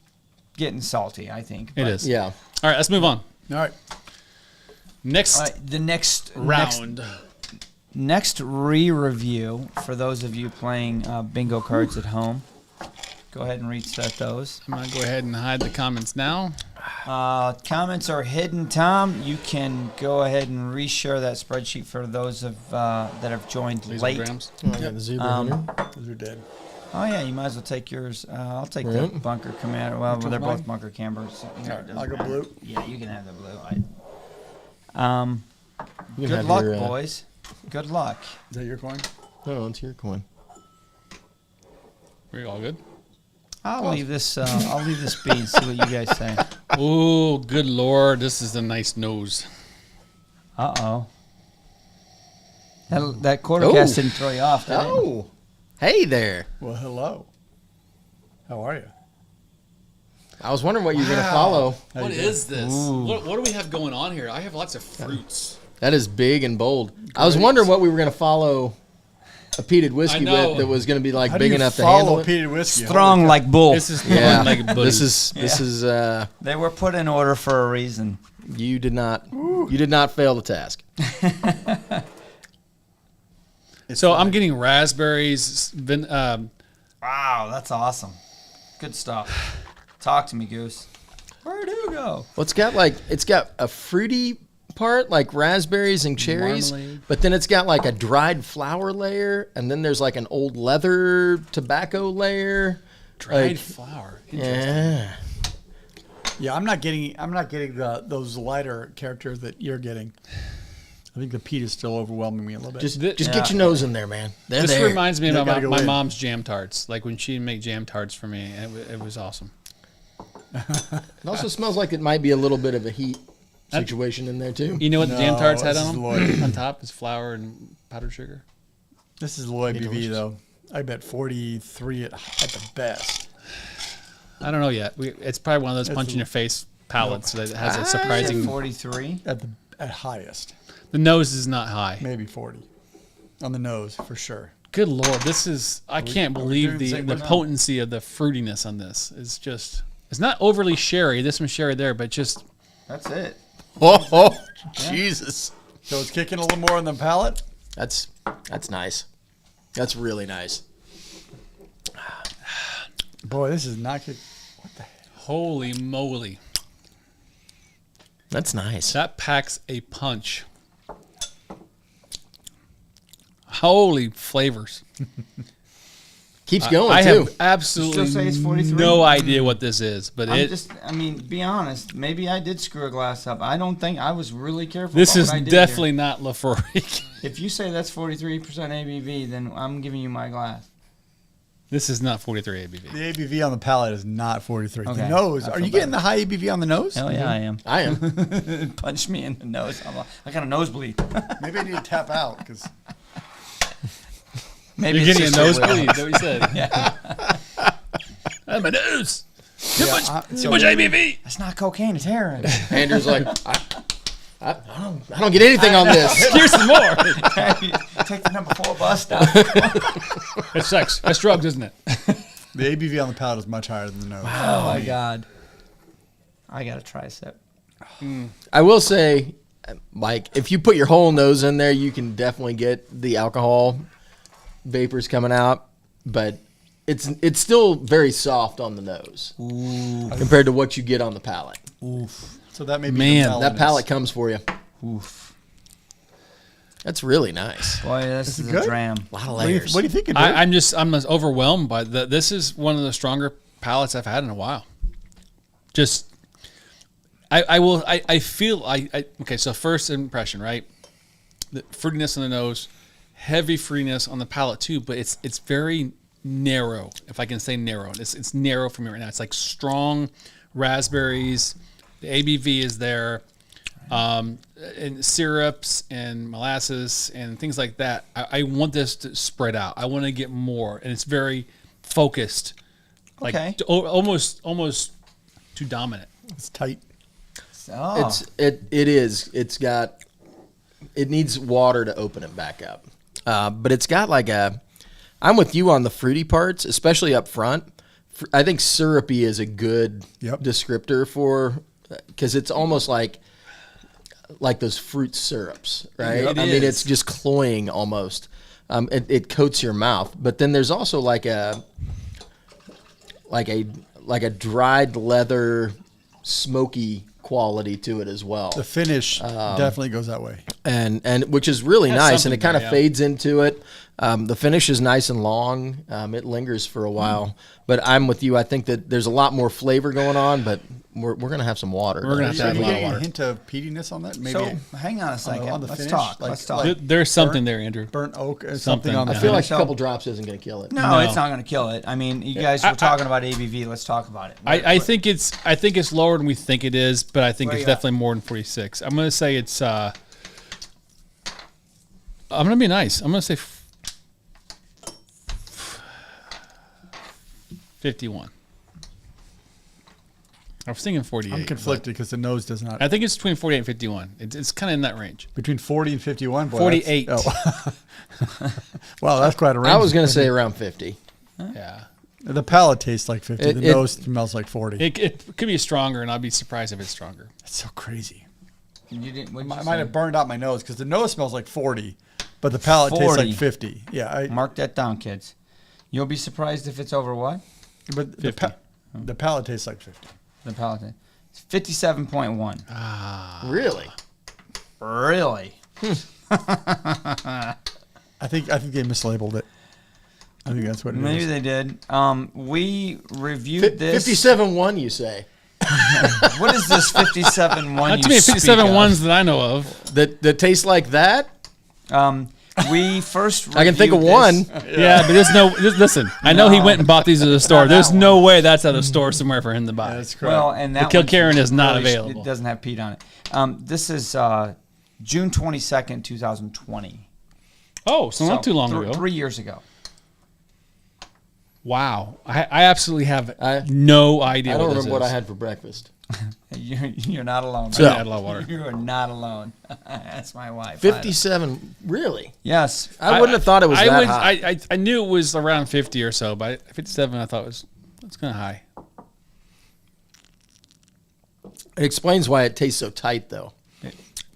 getting salty, I think. It is. Yeah. All right, let's move on. all right. The next Round. Next re-review for those of you playing bingo cards at home. Go ahead and reset those. I'm gonna go ahead and hide the comments now. Comments are hidden, Tom. You can go ahead and reshare that spreadsheet for those that have joined late. Drams. I got the Zebra Hunter. Those are dead. Oh yeah, you might as well take yours. I'll take the Bunker Commander. Well, they're both Bunker Cambers. I'll go blue. Yeah, you can have the blue. You can Good have luck, your, boys. Good luck. Is that your coin? No, it's your coin. We're all good. I'll leave this. I'll leave this be and see what you guys say. Oh, good Lord. This is a nice nose. Uh-oh. That quarter cast didn't throw you off, did it? Oh, hey there. Well, hello. How are you? I was wondering what you were going to follow. What is this? What do we have going on here? I have lots of fruits. That is big and bold. I was wondering what we were going to follow a peated whiskey with that was going to be like big enough to handle it. Peated whiskey? Strong like bull. This is Yeah, like a this is. They were put in order for a reason. You did not fail the task. So I'm getting raspberries. Wow, that's awesome. Good stuff. Talk to me, Goose. Where'd you go? Well, it's got a fruity part like raspberries and cherries, Marmalade. but then it's got like a dried flower layer, and then there's like an old leather tobacco layer. Dried flour. Yeah. Yeah, I'm not getting those lighter characters that you're getting. I think the peat is still overwhelming me a little bit. Just get your nose in there, man. They're This there. reminds me They of gotta go my in. mom's jam tarts. Like when she'd make jam tarts for me, and it was awesome. It also smells like it might be a little bit of a heat situation in there too. You know what the jam tarts had this on is them? Lloyd. On top is flour and powdered sugar. This is low ABV delicious. though. I bet 43 at the best. I don't know yet. It's probably one of those It's punch in a- your face palettes that has a Is it surprising. 43. At highest, The nose is not high. maybe 40 on the nose for sure. Good lord, this is. I can't are we believe doing the the same one now? potency of the fruitiness on this. It's just. It's not overly sherry. This one's sherry there, but just. That's it. Oh, Jesus. So it's kicking a little more on the palate. That's nice. That's really nice. Boy, this is not kick. What the? Holy moly. That's nice. That packs a punch. Holy flavors. Keeps going I too. have absolutely Still say it's 43? no idea what this is, but I mean, be honest. Maybe I did screw a glass up. I don't think I was really careful. this about is what I did definitely not Laphroaig. Here. If you say that's 43% ABV, then I'm giving you my glass. This is not 43 ABV. The ABV on the palate is not 43. Okay. The nose. I Are feel you getting better. the high ABV on the nose? Hell yeah, I am. I am. Punch me in the nose. I got a nosebleed. Maybe I need to tap out because Maybe You're it's getting a just nosebleed. Is that what you said? Yeah. My nose. Too much ABV. That's not cocaine. It's heroin. Andrew's like, I don't get anything on this. Here's some more. Take the number 4 bus stop. It's sex. That's drugs, isn't it? the ABV on the palate is much higher than the nose. Oh my god. I got a tricep. I will say, Mike, if you put your whole nose in there, you can definitely get the alcohol vapors coming out, but it's still very soft on the nose compared to what you get on the palate. So that may be Man, the That mellowness. palate comes for you. Oof. That's really nice. Boy, this is good? a dram. A lot of What do you layers. think? It I'm just overwhelmed by this is one of the stronger palates I've had in a while. Just, I feel okay. So first impression, right? The fruitiness on the nose, heavy fruitiness on the palate too, but it's very narrow. If I can say narrow, it's narrow for me right now. It's like strong raspberries. The ABV is there, and syrups and molasses and things like that. I want this to spread out. I want to get more, and it's very focused, like Okay. almost too dominant. It's tight. Oh. It is. It needs water to open it back up. But it's got like I'm with you on the fruity parts, especially up front. I think syrupy is a good descriptor for, because it's almost like those fruit syrups, right? It I mean, is. it's just cloying almost. It coats your mouth, but then there's also like a dried leather, smoky quality to it as well. The finish definitely goes that way. And which is really Has nice, and it something kind of there, yeah. fades into it. The finish is nice and long. It lingers for a while, but I'm with you. I think that there's a lot more flavor going on, but we're gonna have some water. We're gonna have to Are add you a lot of getting a water. hint of peatiness on that? Maybe So hang on a second. on the Let's finish, talk. like- Let's talk. like- There's something there, Andrew. burnt oak, Something. something on the I I feel like finish. a couple drops isn't gonna kill it. no, No. it's not going to kill it. I mean, you guys were talking about ABV. Let's talk about it. I think it's lower than we think it is, but I think Where it's you at? definitely more than 46. I'm gonna say it's. I'm gonna be nice. I'm gonna say 51. I was thinking 48. I'm conflicted because the nose does not. I think it's between 48 and 51. It's kind of in that range. Between 40 and 51. Boy, 48. Wow, that's quite a range. I was gonna say around 50. Yeah. The palate tastes like 50. The It- nose smells like 40. It could be stronger, and I'd be surprised if it's stronger. It's so crazy. You didn't. I might have burned out my nose because the nose smells like 40, but the palate tastes 40. like 50. Yeah, Mark that down, kids. You'll be surprised if it's over what? but the, 50. the palate tastes like 50. The palate. It's 57.1. Really? Really? I think they mislabeled it. I think that's what it is. Maybe they did. We reviewed this. 57.1, you say? What is this 57 one? Not too many 57 ones that I know of. That taste like that? We first. I can think of reviewed one. this- Yeah, but there's no. Listen, I know he went and bought these at the store. Not There's that no way that's at a store somewhere for him to buy. That's correct. Well, and that The one's Kilkerran is not really- available. It doesn't have peat on it. This is June 22nd, 2020. Oh, so not too long ago. 3 years ago. Wow, I absolutely have I- no idea. I don't what this remember what I is. had for breakfast. You're not alone. I had a lot of water. You are not alone. That's my wife. 57, really? Yes. I wouldn't have thought it was that high. I knew it was around 50 or so, but 57 I thought that's kind of high. It explains why it tastes so tight, though.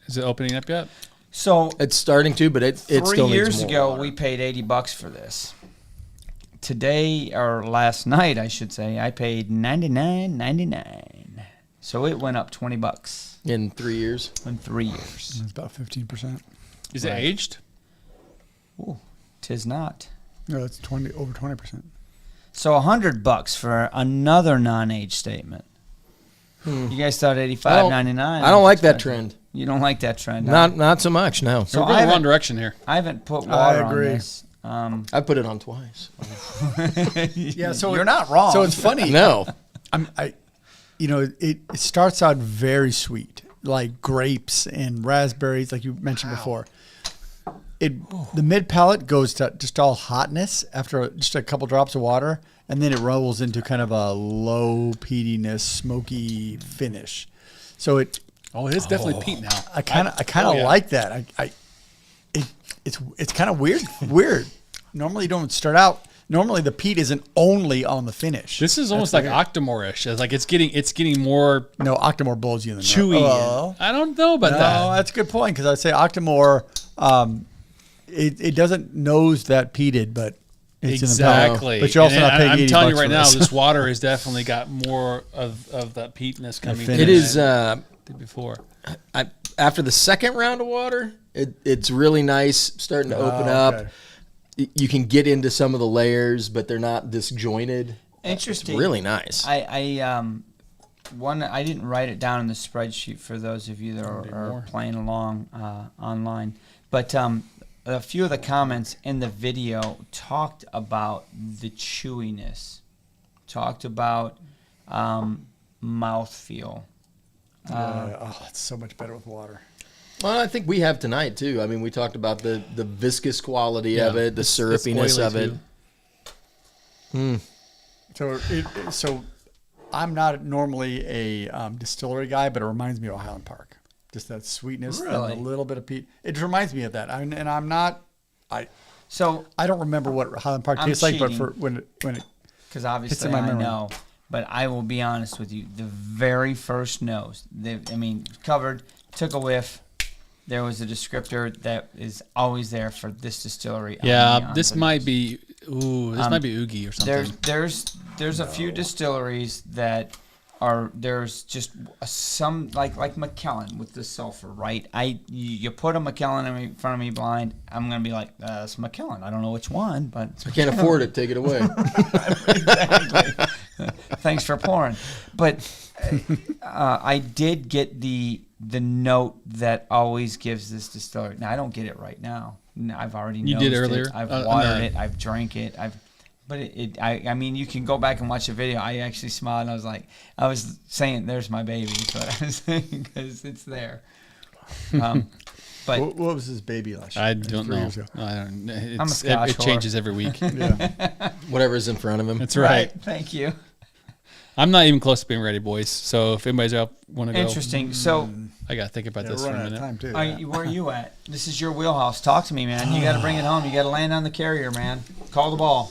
Is it opening up yet? So It's starting to, but it 3 still needs years more ago, water. we paid $80 for this. Today, or last night, I should say, I paid $99.99. So it went up $20 in 3 years. in 3 years. It's about 15%. Is it Right. aged? Ooh, 'tis not. No, it's over 20%. So $100 for another non-age statement. You guys thought $85.99. I don't like that trend. You don't like that trend. huh? Not so much. No. So We're I going the wrong haven't, direction here. I haven't put water on agree. this. I put it on twice. Yeah, so You're not wrong. So it's funny. No. It starts out very sweet, like grapes and raspberries, like you mentioned before. The mid palate goes to just all hotness after just a couple drops of water, and then it rolls into kind of a low peatiness, smoky finish. So it It's definitely peat now. I kind of yeah. like that. It's kind of weird. Normally you don't start out. Normally the peat isn't only on the finish. This is almost like Octomore-ish. It's like it's getting more No, Octomore blows you in the nose. chewy. Oh. I don't know about No, that. that's a good point because I'd say Octomore, it doesn't nose that peated, but it's in the palate. Exactly. But you're also And not paying I'm $80 telling you for right now, this. this water has definitely got more of that peatness coming. finish. than It is. did before. After the second round of water, it's really nice, starting to open up. okay. You can get into some of the layers, but they're not disjointed. Interesting. It's really nice. I didn't write it down in the spreadsheet for those of you that are playing along online, but a few of the comments in the video talked about the chewiness, talked about mouthfeel. It's so much better with water. Well, I think we have tonight too. I mean, we talked about the viscous quality of it, the syrupiness oily, of it. So I'm not normally a distillery guy, but it reminds me of Highland Park. Just that sweetness Really? and a little bit of peat. It reminds me of that. I'm not. So, I don't remember what Highland Park I'm tastes like, but cheating. for when it because obviously in my I memory. know, but I will be honest with you. The very first nose, covered, took a whiff. There was a descriptor that is always there for this distillery. Yeah, this might be. This might be Oogie or something. There's a few distilleries that are there's just some like McKellen with the sulfur, right? You put a McKellen in front of me blind, I'm gonna be like, it's McKellen. I don't know which one, but I can't afford it. Take it away. exactly. Thanks for pouring. But I did get the note that always gives this distillery. Now I don't get it right now. I've already You nosed did earlier? It. I've On watered the- it. I've drank it. But I mean, you can go back and watch the video. I actually smiled and I was saying, "There's my baby," is what I was saying because it's there. But what was his baby last year? I don't 3 know. years ago. I don't. I'm a Scotch It changes every week. Yeah. Whatever's in front of him. That's right. Thank you. I'm not even close to being ready, boys. So if anybody's out want to go, Interesting. So, I gotta think about Yeah, this we're for a running out of minute. time too. where are you at? This is your wheelhouse. Talk to me, man. You got to bring it home. You got to land on the carrier, man. Call the ball.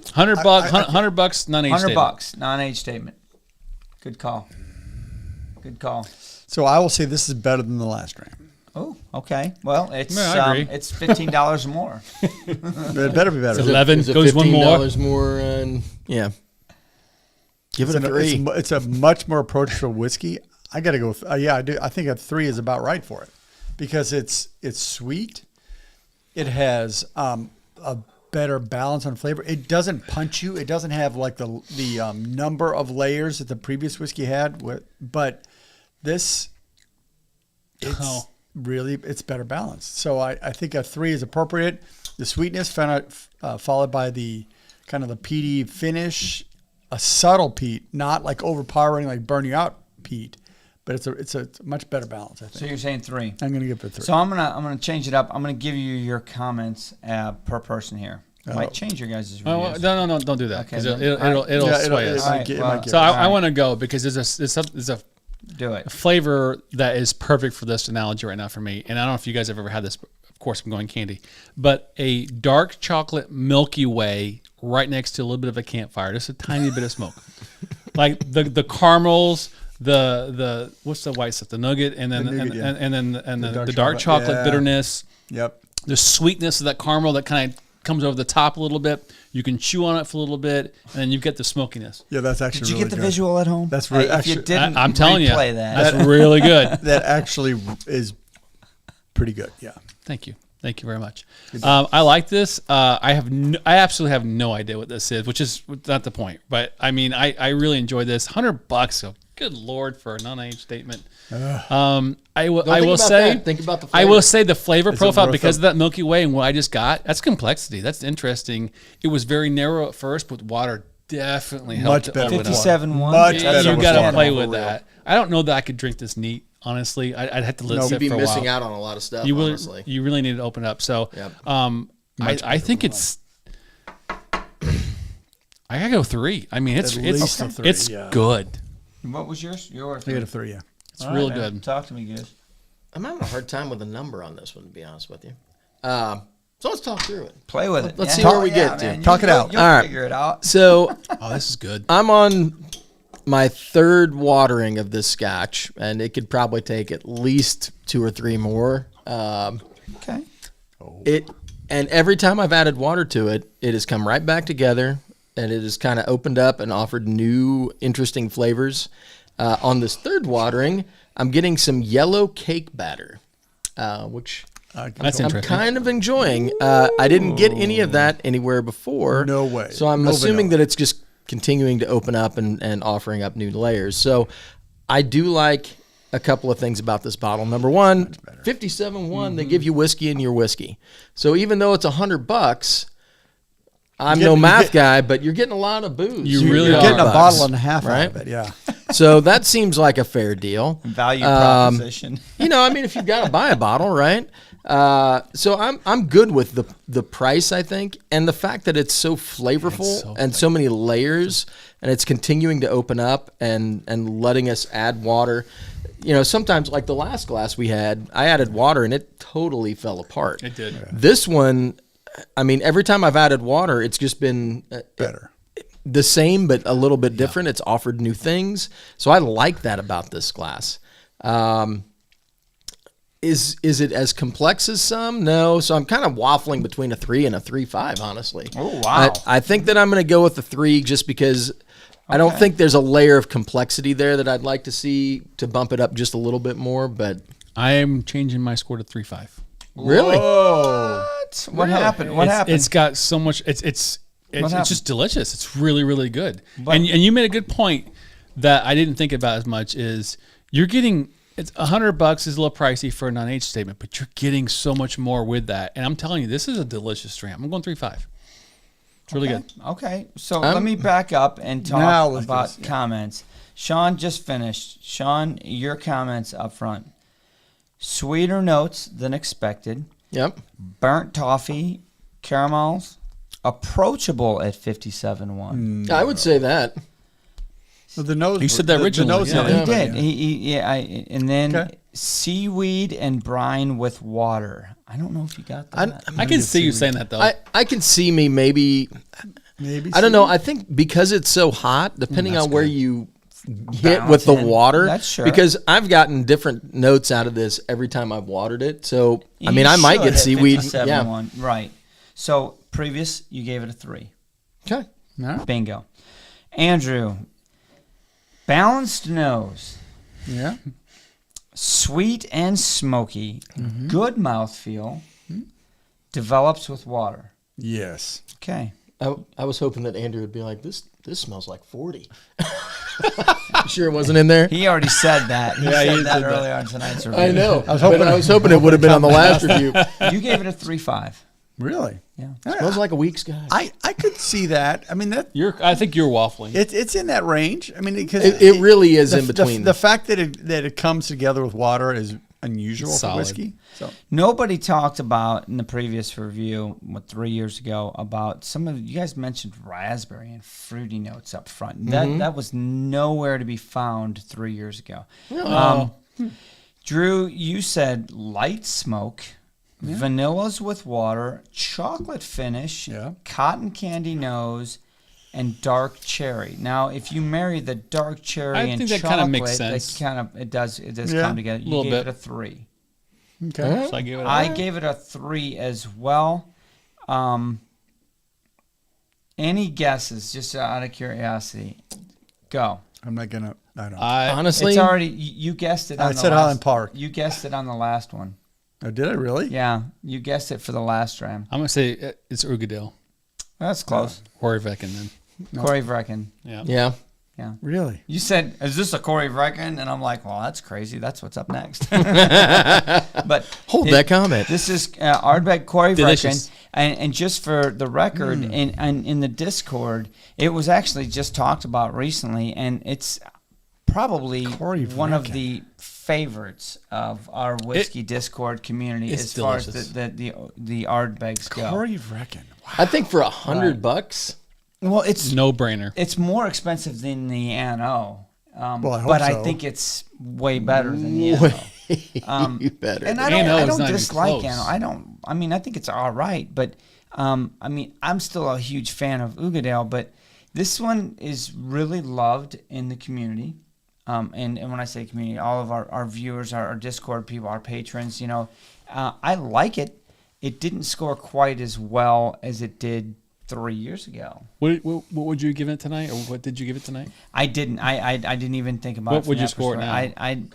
$100, $100, non-age $100, non-age statement. Good call. Good call. So I will say this is better than the last dram. Oh, okay. Well, it's Yeah, I agree. it's $15 more. It better be better. It's 11 Is it goes one more. $15 more. And yeah. Give it a It's 3. It's a much more approachable whiskey. I got to go with, I do. I think a 3 is about right for it because it's sweet. It has a better balance on flavor. It doesn't punch you. It doesn't have like the number of layers that the previous whiskey had. But this, it's better balanced. So I think a 3 is appropriate. The sweetness followed by the kind of the peaty finish, a subtle peat, not like overpowering, like burn you out peat. But it's a much better balance, I think. So you're saying 3. I'm going to give it a 3. So I'm gonna change it up. I'm gonna give you your comments per person here. Might change your guys' reviews. No, don't do that because Okay, it'll sway us. So I want to go because there's a do it. flavor that is perfect for this analogy right now for me. And I don't know if you guys have ever had this. Of course, I'm going candy, but a dark chocolate Milky Way right next to a little bit of a campfire, just a tiny bit of smoke, like the caramels. The what's the white stuff? The nugget, and then the dark chocolate bitterness. Yep. The sweetness of that caramel that kind of comes over the top a little bit. You can chew on it for a little bit, and then you get the smokiness. Yeah, that's actually. Did you really get the good. visual at home? That's really. If you didn't, I'm telling you, that. that's really good. That actually is pretty good. Yeah. Thank you very much. I like this. I absolutely have no idea what this is, which is not the point. But I mean, I really enjoy this. $100. So good Lord for a non-age statement. I will say think about the I flavor. will say the flavor profile worth because of that Milky Way and what I just got. That's complexity. That's interesting. It was very narrow at first, but water definitely helped. Much better. 57.1. Much better. You got to play for with real. that. I don't know that I could drink this neat. Honestly, I'd have to let it You'd sit be for a while. missing out on a lot of stuff. You honestly, really need to open up. So, Yep. I think it's. I gotta go 3. I mean, it's At least a 3, it's yeah. good. What was yours? Your I get a 3. Yeah. It's real good. Talk to me, guys. I'm having a hard time with a number on this one, to be honest with you. So let's talk through it. Play with it. Let's see where we get to. Man. Talk it out. You'll All right. figure it out. So Oh, this is good. I'm on my 3rd watering of this scotch, and it could probably take at least 2 or 3 more. Okay. And every time I've added water to it, it has come right back together, and it has kind of opened up and offered new, interesting flavors. On this 3rd watering, I'm getting some yellow cake batter, which That's I'm interesting. kind of enjoying. I didn't get any of that anywhere before. No way. So I'm No assuming vanilla. that it's just continuing to open up and offering up new layers. So I do like a couple of things about this bottle. Number one, 57.1, they give you whiskey in your whiskey. So even though it's $100, I'm no math guy, but you're getting a lot of booze. You really You're are. getting a $100, bottle and a half right? out of it. Yeah. So that seems like a fair deal. Value proposition. You know, I mean, if you've got to buy a bottle, right? So I'm good with the price, I think, and the fact that it's so flavorful and so many layers, and it's continuing to open up and letting us add water. You know, sometimes like the last glass we had, I added water and it totally fell apart. It did. This one, I mean, every time I've added water, it's just been Better. the same, but a little bit different. It's offered new things. So I like that about this glass. Is it as complex as some? No. So I'm kind of waffling between a 3 and a 3.5, honestly. Oh, wow. I think that I'm going to go with the 3 just because I don't think there's a layer of complexity there that I'd like to see to bump it up just a little bit more. But I am changing my score to 3.5. really, What happened? What happened? It's got so much. It's happened? just delicious. It's really, really good. And you made a good point that I didn't think about as much. Is you're getting it's $100 is a little pricey for a non-age statement, but you're getting so much more with that. And I'm telling you, this is a delicious dram. I'm going 3.5. It's really good. Okay, so let me back up and Now talk let's about get this, comments. Sean just finished. Sean, your comments up front. Sweeter notes than expected. yep. Burnt toffee, caramels, approachable at 57.1. I would say that. Well, the nose. You said that originally, The nose yeah. had He it, did. And then Okay. seaweed and brine with water. I don't know if you got that. I can see you saying that, though. I can see me maybe. Maybe. I don't know. I think because it's so hot, depending on where you hit with the Balance in. water. That's sure. Because I've gotten different notes out of this every time I've watered it. So I mean, You I might should get at seaweed. 57.1. Right. So previous, you gave it a 3. Okay. Bingo. Andrew, balanced nose, Yeah. sweet and smoky, Mm-hmm. good mouthfeel, develops with water. Yes. Okay. I was hoping that Andrew would be like, this smells like 40. You sure it wasn't in there? He already said that. He he said that said earlier on tonight's review. I know. I was hoping it would have been on the last review. You gave it a 3.5. Really? Yeah. Smells like a week's guy. I could see that. I mean, I think you're waffling. it's in that range. I mean, because It really is in between. The fact that it comes together with water is unusual for Solid. whiskey. So Nobody talked about in the previous review, 3 years ago, about some of you guys mentioned raspberry and fruity notes up front. That was nowhere to be found 3 years ago. Drew, you said light smoke, vanillas with water, chocolate finish, cotton candy nose, and dark cherry. Now, if you marry the dark cherry and think that chocolate, kinda makes sense. it does come together. You gave it a 3. okay. So I gave it a 3 as well. Any guesses, just out of curiosity? Go. I'm not gonna. I don't. Honestly, It's already you guessed it. I On the said last, Highland Park. You guessed it on the last one. Oh, did I really? Yeah, you guessed it for the last dram. I'm gonna say it's Ugadale. That's close. Corryvreckan then. Corryvreckan. yeah. Really? You said, "Is this a Corryvreckan?" And I'm like, "Well, that's crazy. That's what's up next." But Hold that comment. This is Ardbeg Corryvreckan, Delicious. and just for the record, in the Discord, it was actually just talked about recently, and it's probably one of the favorites of our whiskey Discord community as far as the Ardbegs go. Corryvreckan. Wow. I think for $100, Well, it's No brainer. It's more expensive than the N.O. Well, I hope but so. I think it's way better than the N.O. better. And A&O I is don't not even dislike close. N.O. I mean, I think it's all right, but I mean, I'm still a huge fan of Ugadale, but this one is really loved in the community. And when I say community, all of our viewers, our Discord people, our patrons, I like it. It didn't score quite as well as it did 3 years ago. What would you give it tonight, or what did you give it tonight? I didn't. I didn't even think about. What it from would you that score it perspective.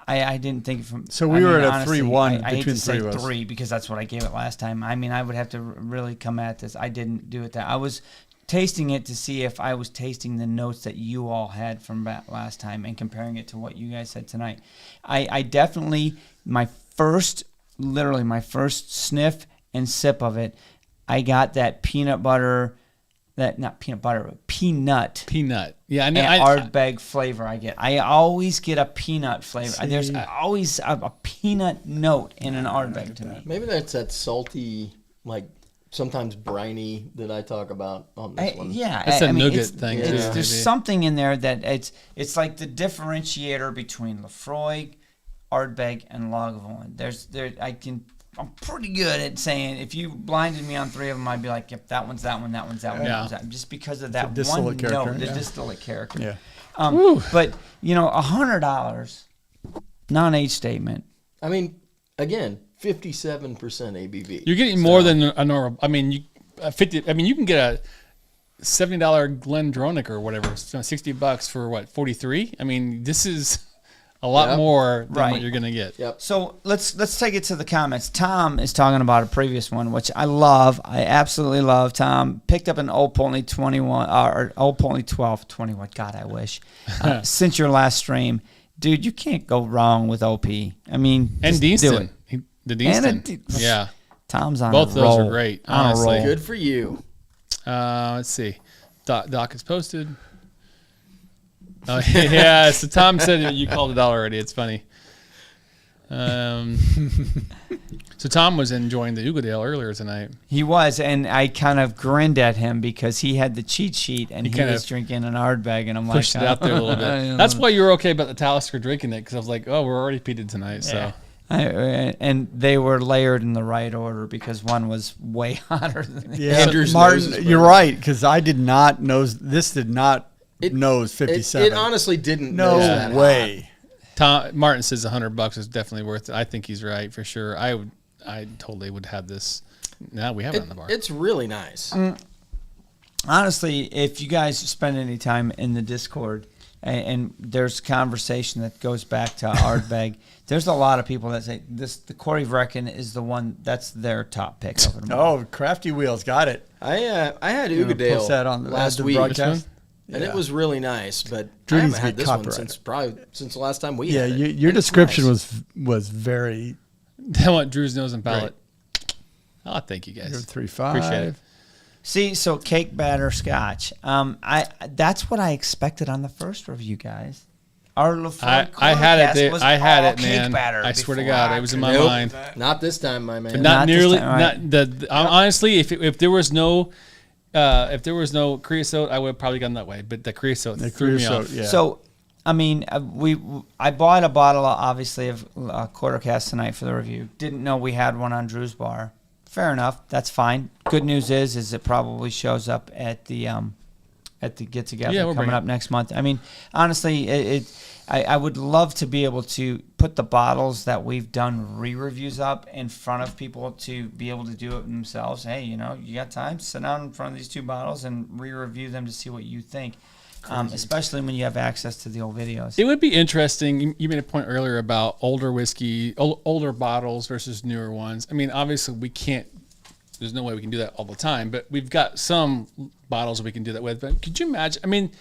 I didn't think from. So we were at a honestly, 3-1 I hate between to say three of us. 3 because that's what I gave it last time. I mean, I would have to really come at this. I didn't do it that. I was tasting it to see if I was tasting the notes that you all had from last time and comparing it to what you guys said tonight. I definitely literally my first sniff and sip of it, I got that peanut butter. Not peanut butter, but peanut. Peanut. Yeah, I know. And Ardbeg flavor I get. I always get a peanut flavor. There's always a peanut note in an Ardbeg to me. Maybe that's that salty, like sometimes briny that I talk about on this one. Yeah, That's a nougat it's- thing, it's- too, There's maybe. something in there that it's like the differentiator between Laphroaig, Ardbeg, and Lagavulin. I'm pretty good at saying if you blinded me on 3 of them, I'd be like, yep, that one's that one, that one's that one, that one's that one, just because of that one distillate character, note, the yeah. distillate character. Yeah. But $100, non-age statement. I mean, again, 57% ABV. You're getting more than a normal. I mean, you can get a $70 Glendronach or whatever, so $60 for what, 43? I mean, this is a lot more than Right. what you're gonna get. Yep. So let's take it to the comments. Tom is talking about a previous one, which I love. I absolutely love. Tom picked up an Old Polney 21 or Old Polney 12, 21. God, I wish. Since your last stream, dude, you can't go wrong with OP. I mean, And just do Deanston. it. The Deanston. And Yeah. Tom's on Both a of those roll. are great, On a honestly. roll. Good for you. Let's see. Doc is posted. Oh yeah. So Tom said you called it out already. It's funny. So Tom was enjoying the Ugadale earlier tonight. He was, and I kind of grinned at him because he had the cheat sheet and He he kind was of drinking an Ardbeg, and I'm like, Pushed it out there a little bit. That's why you were okay about the Talisker drinking it, because I was like, oh, we're already peated tonight. So and they were layered in the right order because one was way hotter than the Yeah, Andrew's nose is Martin, burning. you're right, because I did not nose. This did not nose 57. It honestly didn't. no nose that way. Martin says $100 is definitely worth it. I think he's right for sure. I totally would have this. Now we have it on the bar. It's really nice. Honestly, if you guys spend any time in the Discord, and there's conversation that goes back to Ardbeg. There's a lot of people that say the Corryvreckan is the one that's their top pick over them. Oh, Crafty Wheels, got it. I had You wanna Ugadale post that on last the week, broadcast? and it was really nice. But Drew I needs haven't to be had this one copyrighted. since the last time we Yeah, had it. your And it's description nice. was very. I want Drew's nose and palate. Oh, thank you guys. 3.5. Appreciate it. See, so cake batter scotch. That's what I expected on the first review, guys. Our Laphroaig I had it. Corryvreckan was I had all it, cake man. batter I swear to before God, I it was in could- my Nope. mind. Not this time, my man. Not Not this nearly. time, right. Not honestly, if there was no creosote, I would have probably gone that way. But the creosote threw me off. yeah. So, I mean, I bought a bottle, obviously, of quarter cask tonight for the review. Didn't know we had one on Drew's bar. Fair enough. That's fine. Good news is it probably shows up at the get together Yeah, we'll bring coming it. up next month. I mean, honestly, I would love to be able to put the bottles that we've done re-reviews up in front of people to be able to do it themselves. Hey, you got time? Sit down in front of these two bottles and re-review them to see what you think. Especially when you have access to the old videos. It would be interesting. You made a point earlier about older whiskey, older bottles versus newer ones. I mean, obviously we can't. There's no way we can do that all the time. But we've got some bottles that we can do that with. But could you imagine? I mean,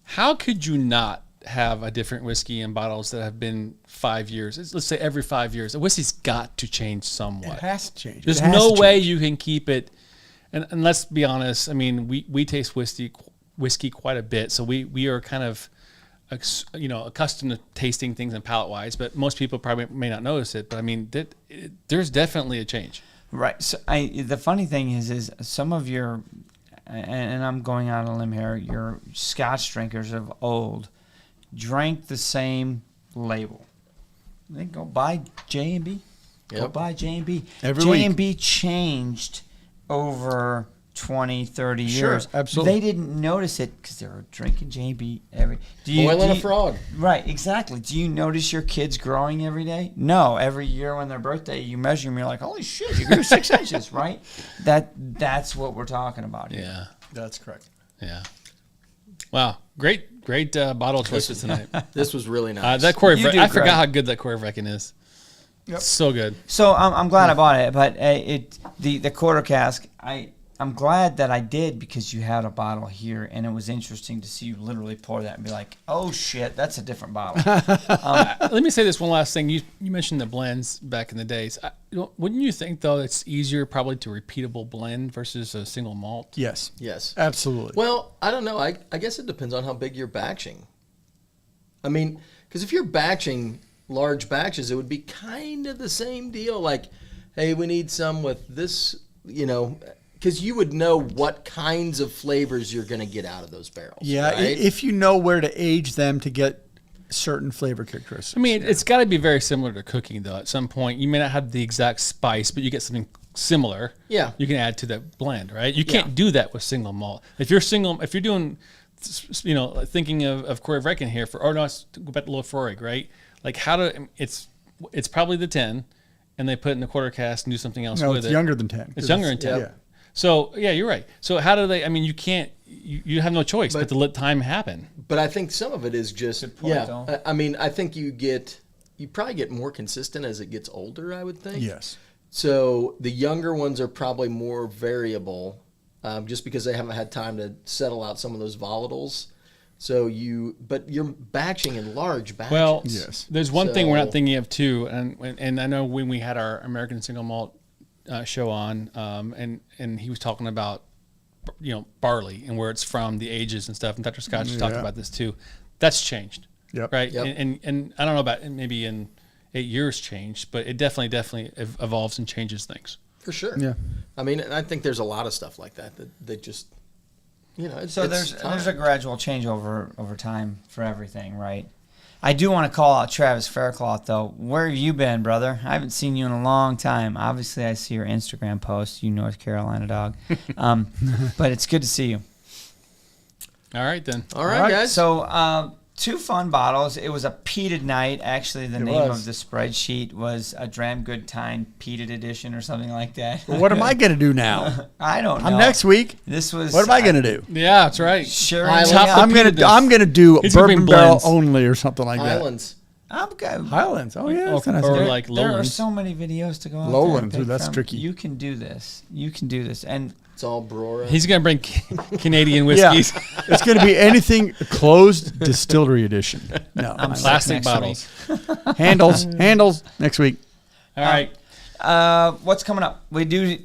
how could you not have a different whiskey in bottles that have been 5 years? Let's say every 5 years. The whiskey's got to change somewhat. It has to change. There's It has no to way change. you can keep it. And let's be honest. I mean, we taste whiskey quite a bit, so we are kind of accustomed to tasting things and palate wise. But most people probably may not notice it. But I mean, there's definitely a change. Right. So the funny thing is some of your, and I'm going out on a limb here, your Scotch drinkers of old drank the same label. They go buy J&B. Go Yep. buy J&B. Every week. J&B changed over 20, 30 Sure, years. absolutely. They didn't notice it because they were drinking J&B every. Boiling a frog. Right, exactly. Do you notice your kids growing every day? No, every year when their birthday, you measure them, you're like, holy shit, you grew 6 inches, right? That's what we're talking about here. Yeah, That's correct. yeah. Wow, great bottle choices tonight. This was really nice. That You do I great. forgot how good that Corryvreckan is. Yep. So good. So I'm glad I bought it, but the quarter cask, I'm glad that I did because you had a bottle here, and it was interesting to see you literally pour that and be like, oh shit, that's a different bottle. Let me say this one last thing. You mentioned the blends back in the days. Wouldn't you think though it's easier probably to repeatable blend versus a single malt? Yes. Yes. Absolutely. Well, I don't know. I guess it depends on how big you're batching. I mean, because if you're batching large batches, it would be kind of the same deal. Like, hey, we need some with this, because you would know what kinds of flavors you're going to get out of those barrels. Yeah, right? if you know where to age them to get certain flavor characteristics. I mean, it's got to be very similar to cooking though. At some point, you may not have the exact spice, but you get something similar. Yeah. You can add to that blend, right? You can't do that with single malt. If you're doing, thinking of Corryvreckan here let's go back to Laphroaig, right? Like it's probably the 10, and they put it in the quarter cask and do something else no, with it's it. younger than 10. It's younger than 10. Yeah. So yeah, you're right. So how do they? I mean, you can't. You have no choice but to let time happen. But I think some of it is just, Good point, though. I mean, I think you probably get more consistent as it gets older, I would think. Yes. So the younger ones are probably more variable, just because they haven't had time to settle out some of those volatiles. But you're batching in large batches. Well, Yes. there's one thing we're not So- thinking of too, and I know when we had our American single malt show on, and he was talking about barley and where it's from, the ages and stuff, and Dr. Scott just talked Yeah. about this too. That's changed, Yep. right? Yep. And I don't know about maybe in 8 years changed, but it definitely evolves and changes things. For sure. Yeah. I mean, and I think there's a lot of stuff like that just, it's, So it's there's a time. gradual change over time for everything, right? I do want to call out Travis Faircloth, though. Where have you been, brother? I haven't seen you in a long time. Obviously, I see your Instagram posts, you North Carolina dog. But it's good to see you. All right then. All right, guys. So 2 fun bottles. It was a peated night. Actually, the name of the spreadsheet was a Dram Good Time Peated Edition or something like that. Well, what am I going to do now? I don't know. I'm next week. This was. What am I going to do? Yeah, that's right. Sure. I'm going to do He's gonna bourbon bring barrel blends. only or something like Islands. I'm good. that. Highlands. Oh yeah, that's Or, nice. or like There are lowlands. so many videos to go out Lowlands, there. ooh, that's Pick from. tricky. You can do this. And It's all Brora. He's gonna bring Canadian Yeah, whiskeys, it's going to be anything closed distillery edition. No, I'm plastic next bottles. handles next week. All right. What's coming up? We do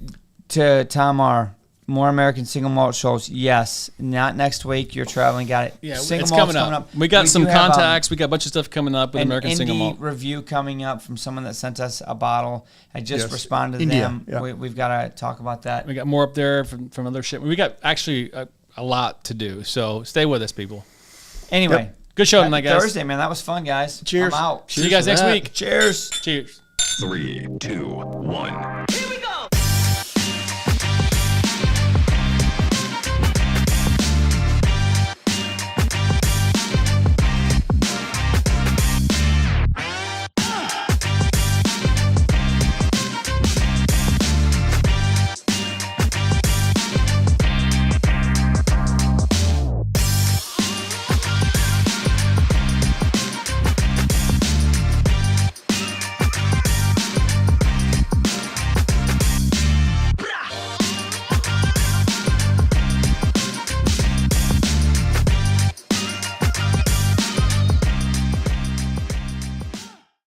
to Tom R. More American single malt shows. Yes, not next week. You're traveling. Got it. Yeah, single it's malt's coming up. We got some do have, contacts. We got a bunch of stuff coming up with an American Single indie Malt. review coming up from someone that sent us a bottle. I just Yes. responded to India, them. yeah. We've got to talk about that. We got more up there from other shit. We got actually a lot to do. So stay with us, people. Anyway, Yep. Good show happy tonight, guys. Thursday, man. That was fun, guys. Cheers. I'm out. See you guys for next that. week. Cheers. Cheers. 3, 2, 1.